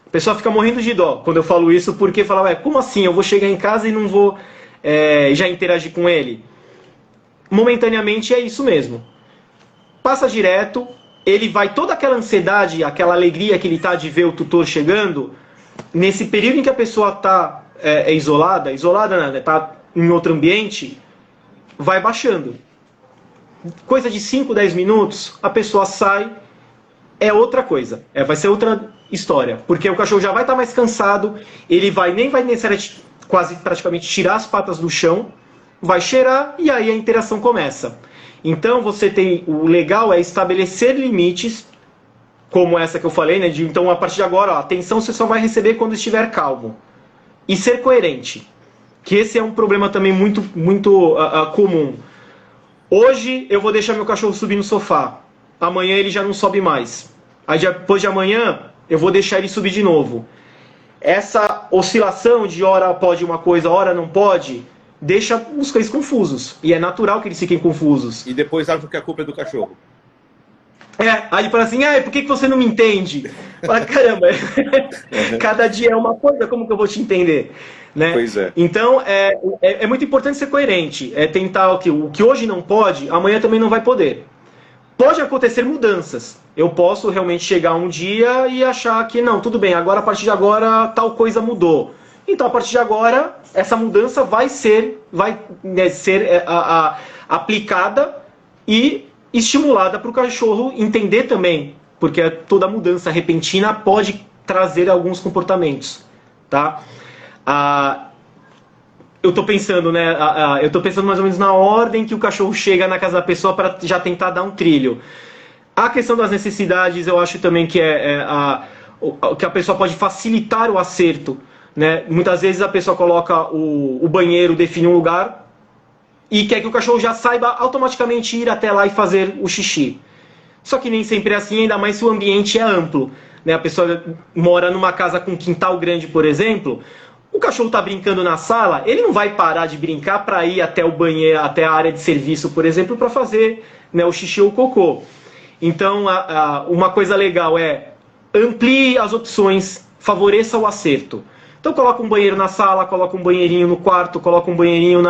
A pessoa fica morrendo de dó quando eu falo isso, porque fala, como assim? Eu vou chegar em casa e não vou já interagir com ele? Momentaneamente é isso mesmo. Passa direto, ele vai, toda aquela ansiedade, aquela alegria que ele está de ver o tutor chegando, nesse período em que a pessoa está isolada, né, está em outro ambiente, vai baixando. Coisa de 5, 10 minutos, a pessoa sai, é outra coisa. Vai ser outra história. Porque o cachorro já vai estar mais cansado, ele nem vai necessariamente, quase praticamente, tirar as patas do chão, vai cheirar e aí a interação começa. Então o legal é estabelecer limites, como essa que eu falei, né? Então a partir de agora, a atenção você só vai receber quando estiver calmo. E ser coerente. Que esse é um problema também muito comum. Hoje eu vou deixar meu cachorro subir no sofá. Amanhã ele já não sobe mais. Aí depois de amanhã eu vou deixar ele subir de novo. Essa oscilação de hora pode uma coisa, hora não pode, deixa os cães confusos. E é natural que eles fiquem confusos. E depois acham que a culpa é do cachorro. Aí ele fala assim, por que você não me entende? Fala, caramba, cada dia é uma coisa, como que eu vou te entender? Né? Pois é. Então, é muito importante ser coerente. Tentar o que hoje não pode, amanhã também não vai poder. pode acontecer mudanças. Eu posso realmente chegar um dia e achar que, não, tudo bem, agora a partir de agora tal coisa mudou. Então, a partir de agora, essa mudança vai ser aplicada e estimulada para o cachorro entender também, porque toda mudança repentina pode trazer alguns comportamentos, tá? Eu estou pensando, né? Eu estou pensando mais ou menos na ordem que o cachorro chega na casa da pessoa para já tentar dar um trilho. A questão das necessidades, eu acho também que que a pessoa pode facilitar o acerto, né? Muitas vezes a pessoa coloca o banheiro, define um lugar e quer que o cachorro já saiba automaticamente ir até lá e fazer o xixi. Só que nem sempre é assim, ainda mais se o ambiente é amplo, né? A pessoa mora numa casa com quintal grande, por exemplo, o cachorro está brincando na sala, ele não vai parar de brincar para ir até o banheiro, até a área de serviço, por exemplo, para fazer, né, o xixi ou o cocô. Então, uma coisa legal é amplie as opções, favoreça o acerto. Então, coloca um banheiro na sala, coloca um banheirinho no quarto, coloca um banheirinho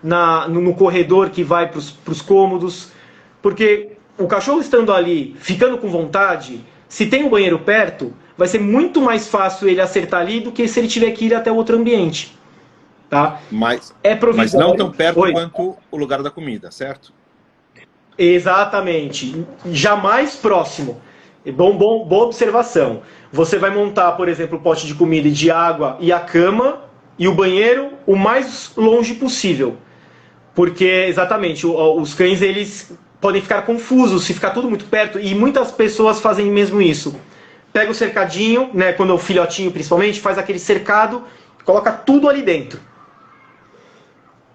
no corredor que vai para os cômodos. Porque o cachorro estando ali, ficando com vontade, se tem um banheiro perto, vai ser muito mais fácil ele acertar ali do que se ele tiver que ir até outro ambiente. Tá? Mas provisório. Não tão perto quanto o lugar da comida, certo? Exatamente. Jamais próximo. Boa observação. Você vai montar, por exemplo, o pote de comida e de água e a cama e o banheiro o mais longe possível. Porque, exatamente, os cães eles podem ficar confusos se ficar tudo muito perto, e muitas pessoas fazem mesmo isso. Pega o cercadinho, né, quando é o filhotinho principalmente, faz aquele cercado, coloca tudo ali dentro.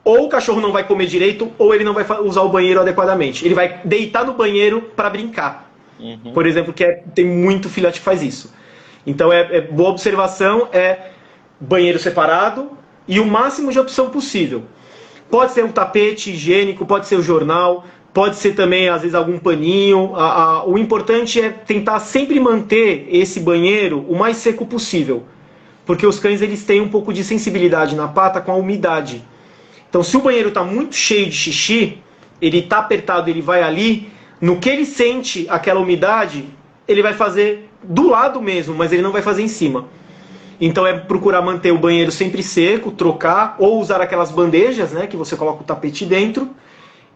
Ou o cachorro não vai comer direito, ou ele não vai usar o banheiro adequadamente. Ele vai deitar no banheiro para brincar. Uhum. Por exemplo, tem muito filhote que faz isso. Então, boa observação, banheiro separado e o máximo de opção possível. Pode ser um tapete higiênico, pode ser o jornal, pode ser também, às vezes, algum paninho. O importante é tentar sempre manter esse banheiro o mais seco possível. Porque os cães eles têm um pouco de sensibilidade na pata com a umidade. Então, se o banheiro está muito cheio de xixi, ele está apertado, ele vai ali, no que ele sente aquela umidade, ele vai fazer do lado mesmo, mas ele não vai fazer em cima. Então, procurar manter o banheiro sempre seco, trocar, ou usar aquelas bandejas, né, que você coloca o tapete dentro,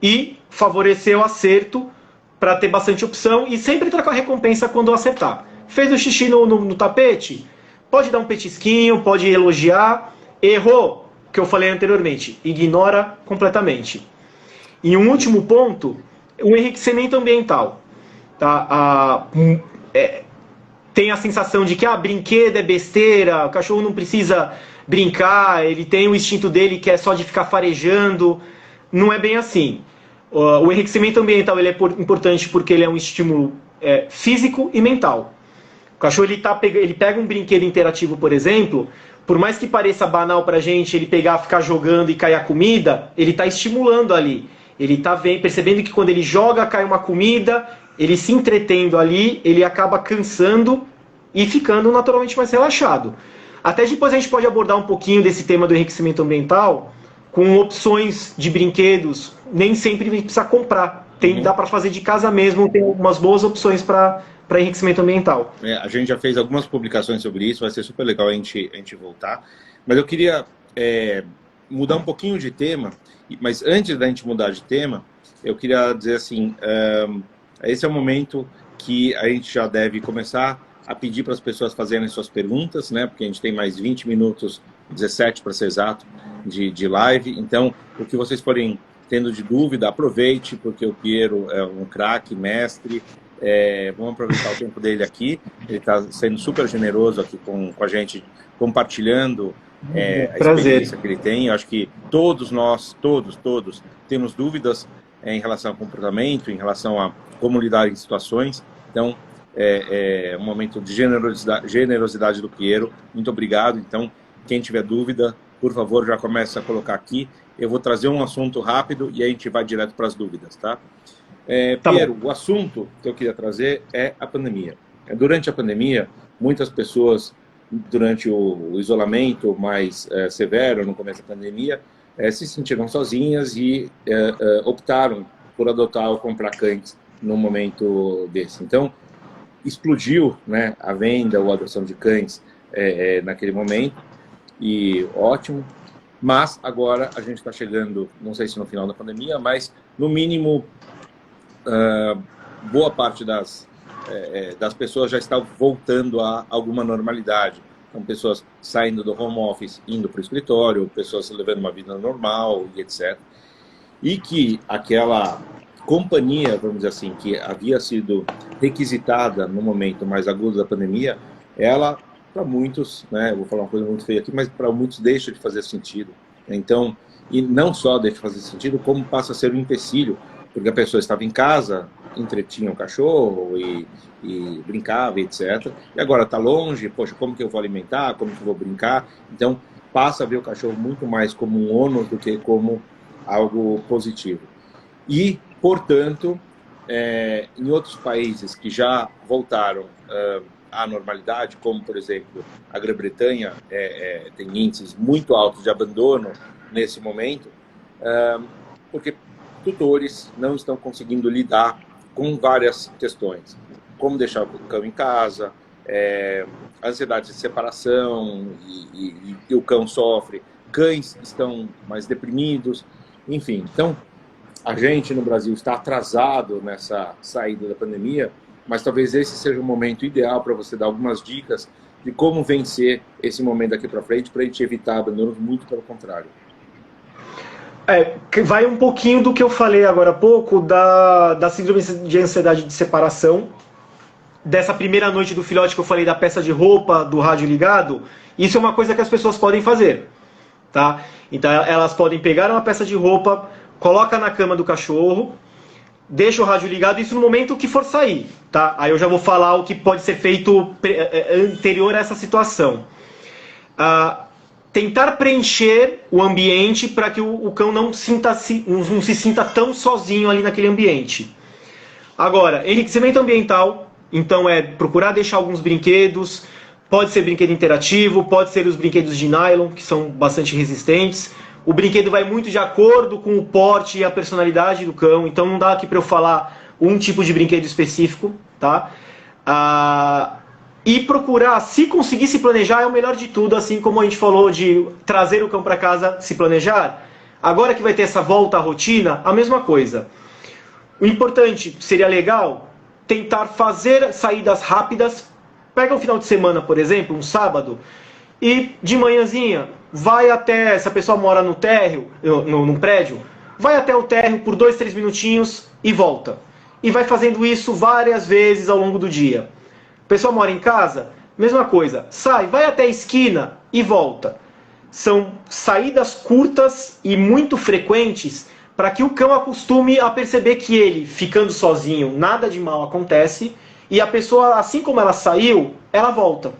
e favorecer o acerto para ter bastante opção, e sempre trocar a recompensa quando acertar. Fez o xixi no tapete? Pode dar um petisquinho, pode elogiar. Errou? Que eu falei anteriormente, ignora completamente. E um último ponto, o enriquecimento ambiental. Tá? Tem a sensação de que brinquedo é besteira, o cachorro não precisa brincar, ele tem o instinto dele que é só de ficar farejando. Não é bem assim. O enriquecimento ambiental ele é importante porque ele é um estímulo físico e mental. O cachorro ele pega um brinquedo interativo, por exemplo, por mais que pareça banal pra gente, ele pegar, ficar jogando e cair a comida, ele está estimulando ali. Ele está percebendo que quando ele joga, cai uma comida, ele se entretendo ali, ele acaba cansando e ficando naturalmente mais relaxado. Até depois a gente pode abordar um pouquinho desse tema do enriquecimento ambiental com opções de brinquedos. Nem sempre precisa comprar. Dá para fazer de casa mesmo, tem algumas boas opções para enriquecimento ambiental. A gente já fez algumas publicações sobre isso, vai ser super legal a gente voltar. Mas eu queria mudar um pouquinho de tema, mas antes da gente mudar de tema, eu queria dizer assim, esse é o momento que a gente já deve começar a pedir para as pessoas fazerem suas perguntas, né? Porque a gente tem mais 20 minutos, 17 para ser exato, de live. Então, o que vocês forem tendo de dúvida, aproveite, porque o Piero é um craque, mestre. Vamos aproveitar o tempo dele aqui. Ele está sendo super generoso aqui com a gente, compartilhando a experiência que ele tem. Eu acho que todos nós, todos, temos dúvidas em relação ao comportamento, em relação a como lidar em situações. Então, é um momento de generosidade do Piero. Muito obrigado. Então, quem tiver dúvida, por favor, já começa a colocar aqui. Eu vou trazer um assunto rápido e a gente vai direto para as dúvidas, tá? Piero, o assunto que eu queria trazer é a pandemia. Durante a pandemia, muitas pessoas, durante o isolamento mais severo, no começo da pandemia, se sentiram sozinhas e optaram por adotar ou comprar cães num momento desse. Então, explodiu, né, a venda ou a adoção de cães naquele momento, e ótimo. Mas agora a gente está chegando, não sei se no final da pandemia, mas no mínimo boa parte das pessoas já está voltando a alguma normalidade. Então, pessoas saindo do home office, indo para o escritório, pessoas levando uma vida normal e etc. E que aquela companhia, vamos dizer assim, que havia sido requisitada no momento mais agudo da pandemia, ela, para muitos, né, eu vou falar uma coisa muito feia aqui, mas para muitos deixa de fazer sentido. Então, e não só deixa de fazer sentido, como passa a ser um empecilho, porque a pessoa estava em casa, entretinha o cachorro e brincava, etc. E agora está longe, poxa, como que eu vou alimentar, como que eu vou brincar? Então, passa a ver o cachorro muito mais como um ônus do que como algo positivo. E, portanto, em outros países que já voltaram à normalidade, como, por exemplo, a Grã-Bretanha tem índices muito altos de abandono nesse momento, porque tutores não estão conseguindo lidar com várias questões, como deixar o cão em casa, ansiedade de separação e o cão sofre, cães estão mais deprimidos, enfim. Então, a gente no Brasil está atrasado nessa saída da pandemia, mas talvez esse seja o momento ideal para você dar algumas dicas de como vencer esse momento daqui para frente, para a gente evitar abandonos, muito pelo contrário. Vai um pouquinho do que eu falei agora há pouco, da síndrome de ansiedade de separação, dessa primeira noite do filhote que eu falei da peça de roupa, do rádio ligado. Isso é uma coisa que as pessoas podem fazer, tá? Então elas podem pegar uma peça de roupa, coloca na cama do cachorro, deixa o rádio ligado, isso no momento que for sair, tá? Aí eu já vou falar o que pode ser feito anterior a essa situação. Tentar preencher o ambiente para que o cão não se sinta tão sozinho ali naquele ambiente. Agora, enriquecimento ambiental, então procurar deixar alguns brinquedos, pode ser brinquedo interativo, pode ser os brinquedos de nylon, que são bastante resistentes. O brinquedo vai muito de acordo com o porte e a personalidade do cão, então não dá aqui para eu falar um tipo de brinquedo específico, tá? E procurar, se conseguir se planejar, é o melhor de tudo, assim como a gente falou de trazer o cão para casa, se planejar. Agora que vai ter essa volta à rotina, a mesma coisa. O importante, seria legal, tentar fazer saídas rápidas. Pega um final de semana, por exemplo, um sábado, e de manhãzinha, vai até, se a pessoa mora no térreo, num prédio, vai até o térreo por 2, 3 minutinhos e volta. E vai fazendo isso várias vezes ao longo do dia. A pessoa mora em casa, mesma coisa. Sai, vai até a esquina e volta. São saídas curtas e muito frequentes para que o cão acostume a perceber que ele, ficando sozinho, nada de mal acontece. E a pessoa, assim como ela saiu, ela volta.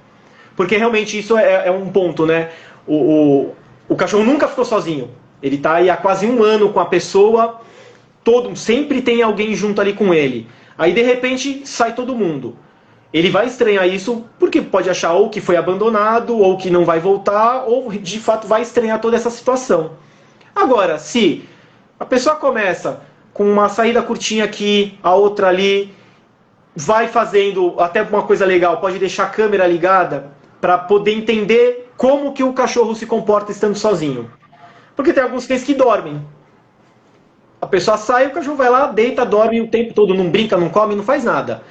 Porque realmente isso é um ponto, né? O cachorro nunca ficou sozinho. Ele está aí há quase 1 ano com a pessoa, sempre tem alguém junto ali com ele. Aí de repente sai todo mundo. Ele vai estranhar isso porque pode achar ou que foi abandonado, ou que não vai voltar, ou de fato vai estranhar toda essa situação. Agora, se a pessoa começa com uma saída curtinha aqui, a outra ali, vai fazendo até uma coisa legal, pode deixar a câmera ligada para poder entender como que o cachorro se comporta estando sozinho. Porque tem alguns cães que dormem. A pessoa sai, o cachorro vai lá, deita, dorme o tempo todo, não brinca, não come, não faz nada.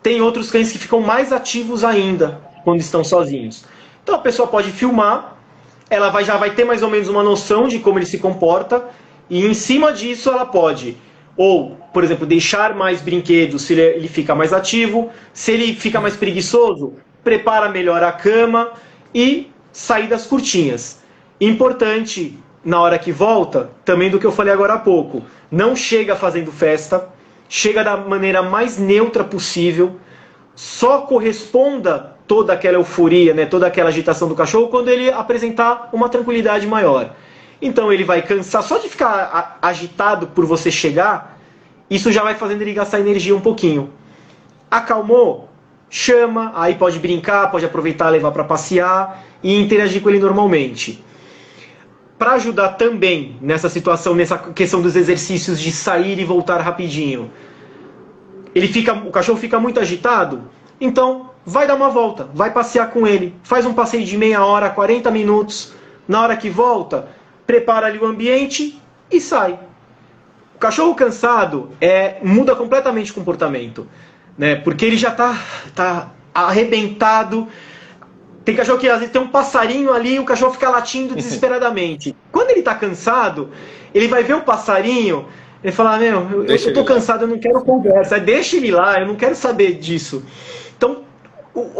Tem outros cães que ficam mais ativos ainda quando estão sozinhos. Então a pessoa pode filmar, ela já vai ter mais ou menos uma noção de como ele se comporta, e em cima disso ela pode, ou, por exemplo, deixar mais brinquedos se ele fica mais ativo, se ele fica mais preguiçoso, prepara melhor a cama e saídas curtinhas. Importante, na hora que volta, também do que eu falei agora há pouco, não chega fazendo festa, chega da maneira mais neutra possível, só corresponda toda aquela euforia, né, toda aquela agitação do cachorro quando ele apresentar uma tranquilidade maior. Então ele vai cansar, só de ficar agitado por você chegar, isso já vai fazendo ele gastar energia um pouquinho. Acalmou? Chama, aí pode brincar, pode aproveitar, levar para passear e interagir com ele normalmente. Para ajudar também nessa situação, nessa questão dos exercícios de sair e voltar rapidinho, o cachorro fica muito agitado, então vai dar uma volta, vai passear com ele, faz um passeio de meia hora, 40 minutos, na hora que volta, prepara ali o ambiente e sai. O cachorro cansado muda completamente o comportamento, né? Porque ele já tá arrebentado. Tem cachorro que às vezes tem um passarinho ali, o cachorro fica latindo desesperadamente. Quando ele está cansado, ele vai ver o passarinho, ele fala, eu estou cansado, eu não quero conversa. Deixa ele lá, eu não quero saber disso. Então,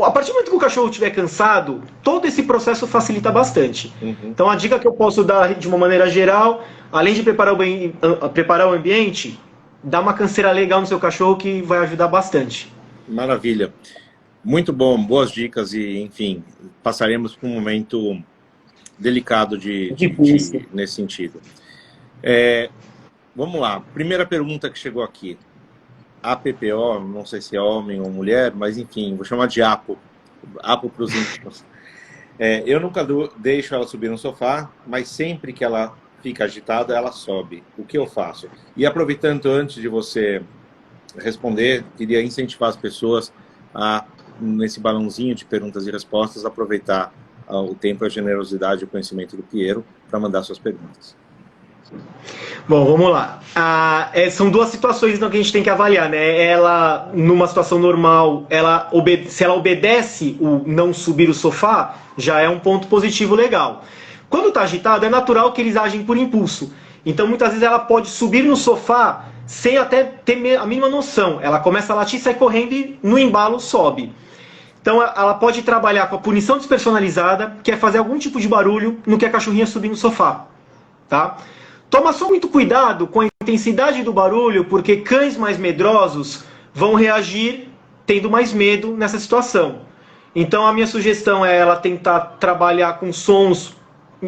a partir do momento que o cachorro estiver cansado, todo esse processo facilita bastante. Então, a dica que eu posso dar de uma maneira geral, além de preparar o ambiente, dá uma canseira legal no seu cachorro que vai ajudar bastante. Maravilha. Muito bom, boas dicas e, enfim, passaremos por um momento delicado nesse sentido. Vamos lá, primeira pergunta que chegou aqui. APPO, não sei se é homem ou mulher, mas enfim, vou chamar de Apo. Apo para os íntimos. Eu nunca deixo ela subir no sofá, mas sempre que ela fica agitada, ela sobe. O que eu faço? E aproveitando, antes de você responder, queria incentivar as pessoas a, nesse balãozinho de perguntas e respostas, aproveitar o tempo, a generosidade e o conhecimento do Piero para mandar suas perguntas. Bom, vamos lá. São duas situações então, que a gente tem que avaliar, né? Ela, numa situação normal, se ela obedece o não subir o sofá, já é um ponto positivo legal. Quando está agitado, é natural que eles agem por impulso. Então, muitas vezes, ela pode subir no sofá sem até ter a mínima noção. Ela começa a latir, sai correndo e no embalo sobe. Então, ela pode trabalhar com a punição despersonalizada, que é fazer algum tipo de barulho no que a cachorrinha subir no sofá. Tá? Toma só muito cuidado com a intensidade do barulho, porque cães mais medrosos vão reagir tendo mais medo nessa situação. Então, a minha sugestão é ela tentar trabalhar com sons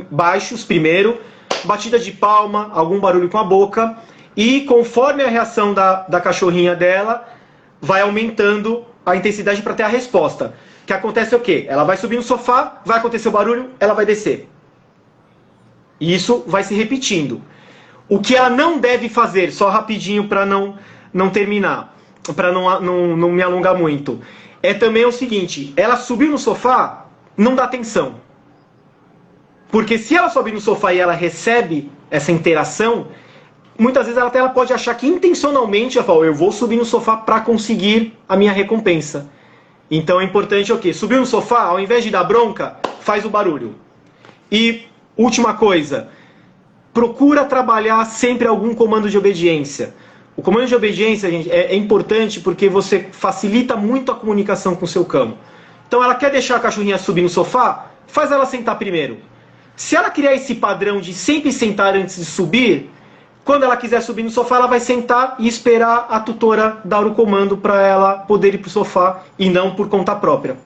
baixos primeiro, batida de palma, algum barulho com a boca, e conforme a reação da cachorrinha dela, vai aumentando a intensidade para ter a resposta. O que acontece é o quê? Ela vai subir no sofá, vai acontecer o barulho, ela vai descer. E isso vai se repetindo. O que ela não deve fazer, só rapidinho para não terminar, para não me alongar muito, é também o seguinte, ela subiu no sofá, não dá atenção. Porque se ela subir no sofá e ela recebe essa interação, muitas vezes ela pode achar que intencionalmente ela fala, eu vou subir no sofá para conseguir a minha recompensa. Então é importante o quê? Subir no sofá, ao invés de dar bronca, faz o barulho. E última coisa, procura trabalhar sempre algum comando de obediência. O comando de obediência, gente, é importante porque você facilita muito a comunicação com o seu cão. Então ela quer deixar a cachorrinha subir no sofá, faz ela sentar primeiro. Se ela criar esse padrão de sempre sentar antes de subir, quando ela quiser subir no sofá, ela vai sentar e esperar a tutora dar o comando para ela poder ir para o sofá e não por conta própria.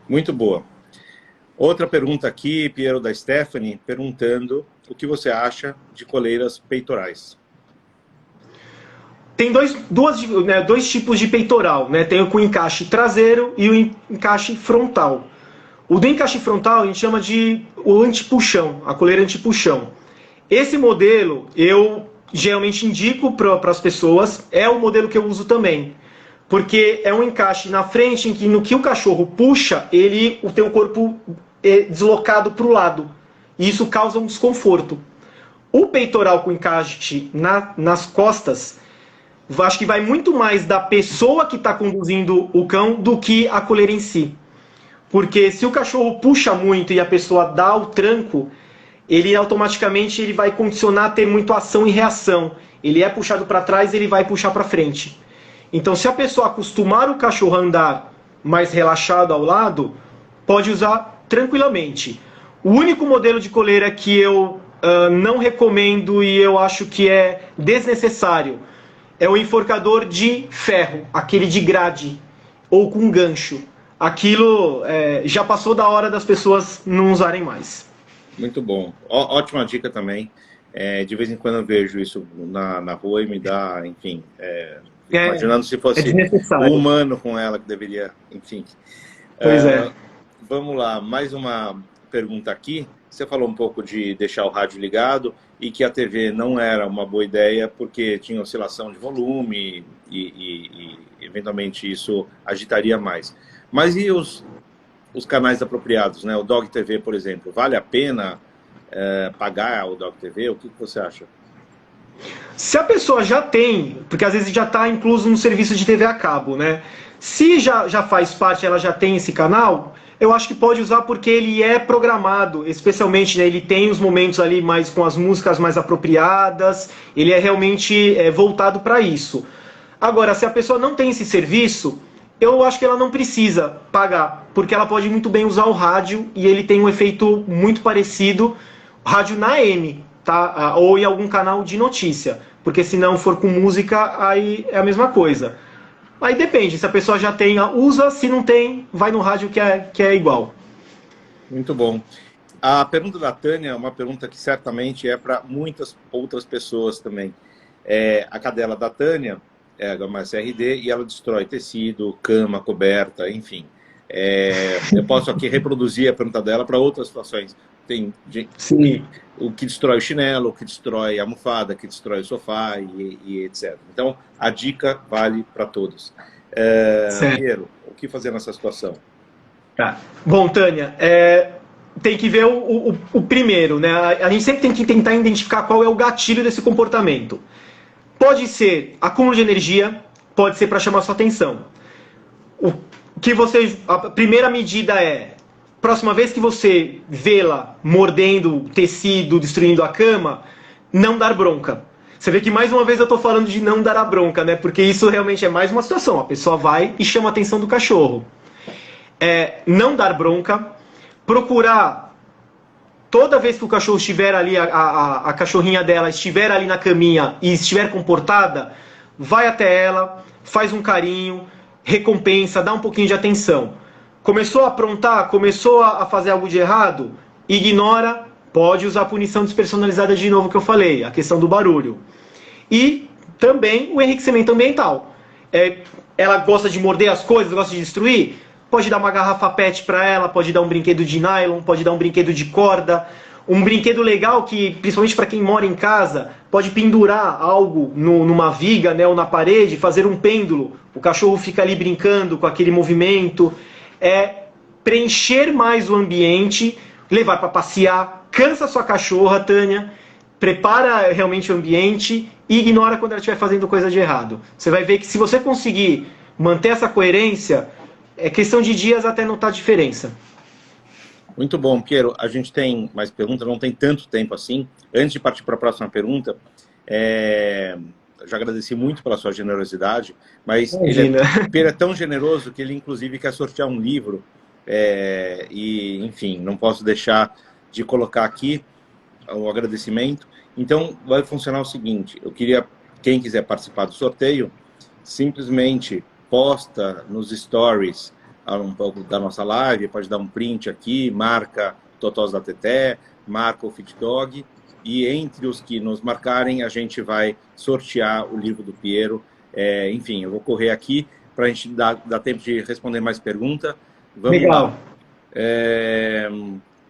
Muito boa. Outra pergunta aqui, Piero, da Stephanie, perguntando o que você acha de coleiras peitorais. Tem dois tipos de peitoral, né? Tem o com encaixe traseiro e o encaixe frontal. O do encaixe frontal a gente chama de o antipuxão, a coleira antipuxão. Esse modelo eu geralmente indico para as pessoas, é o modelo que eu uso também. Porque é um encaixe na frente em que no que o cachorro puxa, ele tem o corpo deslocado para o lado. E isso causa um desconforto. O peitoral com encaixe nas costas, acho que vai muito mais da pessoa que está conduzindo o cão do que a coleira em si. Porque se o cachorro puxa muito e a pessoa dá o tranco, ele automaticamente vai condicionar a ter muito ação e reação. Ele é puxado para trás, ele vai puxar para frente. Então, se a pessoa acostumar o cachorro a andar mais relaxado ao lado, pode usar tranquilamente. O único modelo de coleira que eu não recomendo e eu acho que é desnecessário é o enforcador de ferro, aquele de grade ou com gancho. Aquilo já passou da hora das pessoas não usarem mais. Muito bom. Ótima dica também. De vez em quando eu vejo isso na rua e me dá, enfim... imaginando se fosse um humano com ela que deveria, enfim. Pois é. Vamos lá, mais uma pergunta aqui. você falou um pouco de deixar o rádio ligado e que a TV não era uma boa ideia porque tinha oscilação de volume e eventualmente isso agitaria mais. Mas e os canais apropriados, né? O Dog TV, por exemplo, vale a pena pagar o Dog TV? O que você acha? Se a pessoa já tem, porque às vezes já está incluso no serviço de TV a cabo, né? Se já faz parte, ela já tem esse canal, eu acho que pode usar porque ele é programado, especialmente, né, ele tem os momentos ali mais com as músicas mais apropriadas, ele é realmente voltado para isso. Agora, se a pessoa não tem esse serviço, eu acho que ela não precisa pagar, porque ela pode muito bem usar o rádio e ele tem um efeito muito parecido, rádio na AM, tá? Ou em algum canal de notícia, porque se não for com música, aí é a mesma coisa. Aí depende, se a pessoa já tem, usa, se não tem, vai no rádio que é igual. Muito bom. A pergunta da Tânia é uma pergunta que certamente é para muitas outras pessoas também. A cadela da Tânia é uma CRD e ela destrói tecido, cama, coberta, enfim. Eu posso aqui reproduzir a pergunta dela para outras situações. Tem Sim. O que destrói o chinelo, o que destrói a almofada, o que destrói o sofá e etc. Então, a dica vale para todos. Piero, o que fazer nessa situação? Tá. Bom, Tânia, tem que ver o primeiro, né? A gente sempre tem que tentar identificar qual é o gatilho desse comportamento. Pode ser acúmulo de energia, pode ser para chamar sua atenção. A primeira medida é: próxima vez que você vê-la mordendo tecido, destruindo a cama, não dar bronca. Você vê que mais uma vez eu estou falando de não dar a bronca, né? Porque isso realmente é mais uma situação. A pessoa vai e chama a atenção do cachorro. Não dar bronca, procurar, toda vez que o cachorro estiver ali, a cachorrinha dela estiver ali na caminha e estiver comportada, vai até ela, faz um carinho, recompensa, dá um pouquinho de atenção. Começou a aprontar, começou a fazer algo de errado, ignora, pode usar a punição despersonalizada de novo que eu falei, a questão do barulho. E também o enriquecimento ambiental. Ela gosta de morder as coisas, gosta de destruir, pode dar uma garrafa PET para ela, pode dar um brinquedo de nylon, pode dar um brinquedo de corda, um brinquedo legal que, principalmente para quem mora em casa, pode pendurar algo numa viga, né, ou na parede, fazer um pêndulo, o cachorro fica ali brincando com aquele movimento. Preencher mais o ambiente, levar para passear, cansa sua cachorra, Tânia, prepara realmente o ambiente e ignora quando ela estiver fazendo coisa de errado. Você vai ver que se você conseguir manter essa coerência, é questão de dias até notar a diferença. Muito bom, Piero. A gente tem mais perguntas, não tem tanto tempo assim. Antes de partir para a próxima pergunta, já agradeci muito pela sua generosidade, mas Piero é tão generoso que ele inclusive quer sortear um livro e, enfim, não posso deixar de colocar aqui o agradecimento. Então, vai funcionar o seguinte: eu queria, quem quiser participar do sorteio, simplesmente posta nos stories um pouco da nossa live, pode dar um print aqui, marca Totós da Teté, marca o Fit Dog, e entre os que nos marcarem, a gente vai sortear o livro do Piero. Enfim, eu vou correr aqui para a gente dar tempo de responder mais perguntas. Vamos Legal. lá.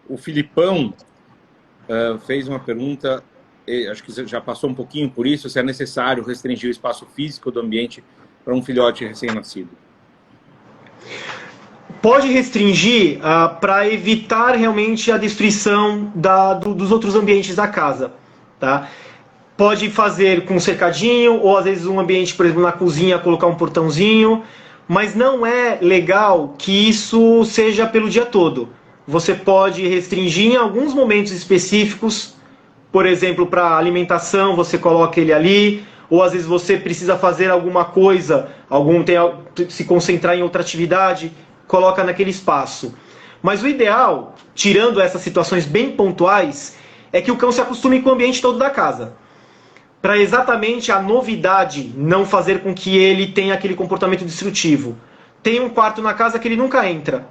O Filipão fez uma pergunta, acho que você já passou um pouquinho por isso, se é necessário restringir o espaço físico do ambiente para um filhote recém-nascido. Pode restringir para evitar realmente a destruição dos outros ambientes da casa, tá? Pode fazer com um cercadinho, ou às vezes um ambiente, por exemplo, na cozinha, colocar um portãozinho, mas não é legal que isso seja pelo dia todo. Você pode restringir em alguns momentos específicos, por exemplo, para alimentação, você coloca ele ali, ou às vezes você precisa fazer alguma coisa, se concentrar em outra atividade, coloca naquele espaço. Mas o ideal, tirando essas situações bem pontuais, é que o cão se acostume com o ambiente todo da casa. Para exatamente a novidade não fazer com que ele tenha aquele comportamento destrutivo. Tem um quarto na casa que ele nunca entra.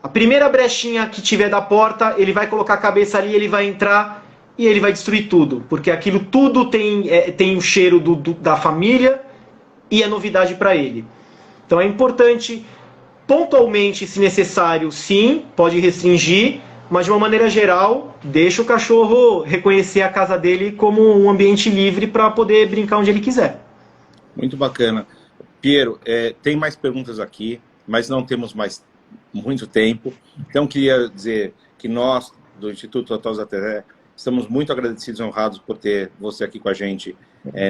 A primeira brechinha que tiver da porta, ele vai colocar a cabeça ali, ele vai entrar e ele vai destruir tudo. Porque aquilo tudo tem o cheiro da família e é novidade para ele. Então é importante, pontualmente, se necessário, sim, pode restringir, mas de uma maneira geral, deixa o cachorro reconhecer a casa dele como um ambiente livre para poder brincar onde ele quiser. Muito bacana. Piero, tem mais perguntas aqui, mas não temos mais muito tempo. Então, queria dizer que nós, do Instituto Total Zateré, estamos muito agradecidos e honrados por ter você aqui com a gente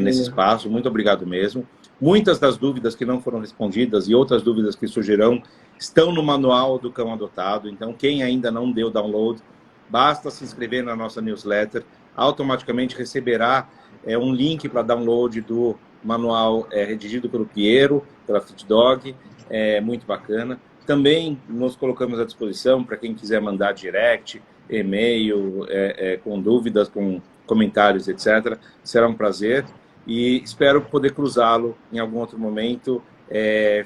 nesse espaço. Muito obrigado mesmo. Muitas das dúvidas que não foram respondidas e outras dúvidas que surgirão estão no manual do Cão Adotado. Então, quem ainda não deu download, basta se inscrever na nossa newsletter. Automaticamente receberá um link para download do manual redigido pelo Piero, pela FitDog. Muito bacana. Também nos colocamos à disposição para quem quiser mandar direct, e-mail, com dúvidas, com comentários, etc. Será um prazer e espero poder cruzá-lo em algum outro momento,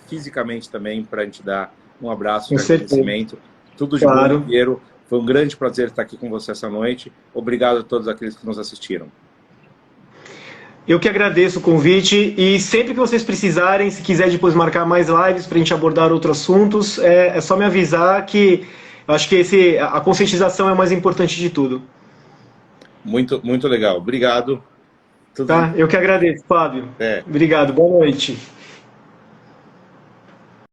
fisicamente também, para a gente dar um abraço de agradecimento. Tudo de bom, Piero. Foi um grande prazer estar aqui com você essa noite. Obrigado a todos aqueles que nos assistiram. Eu que agradeço o convite e sempre que vocês precisarem, se quiser depois marcar mais lives para a gente abordar outros assuntos, é só me avisar que eu acho que a conscientização é o mais importante de tudo. Muito, muito legal. Obrigado. Tá? Eu que agradeço, Fábio. Obrigado. Boa noite.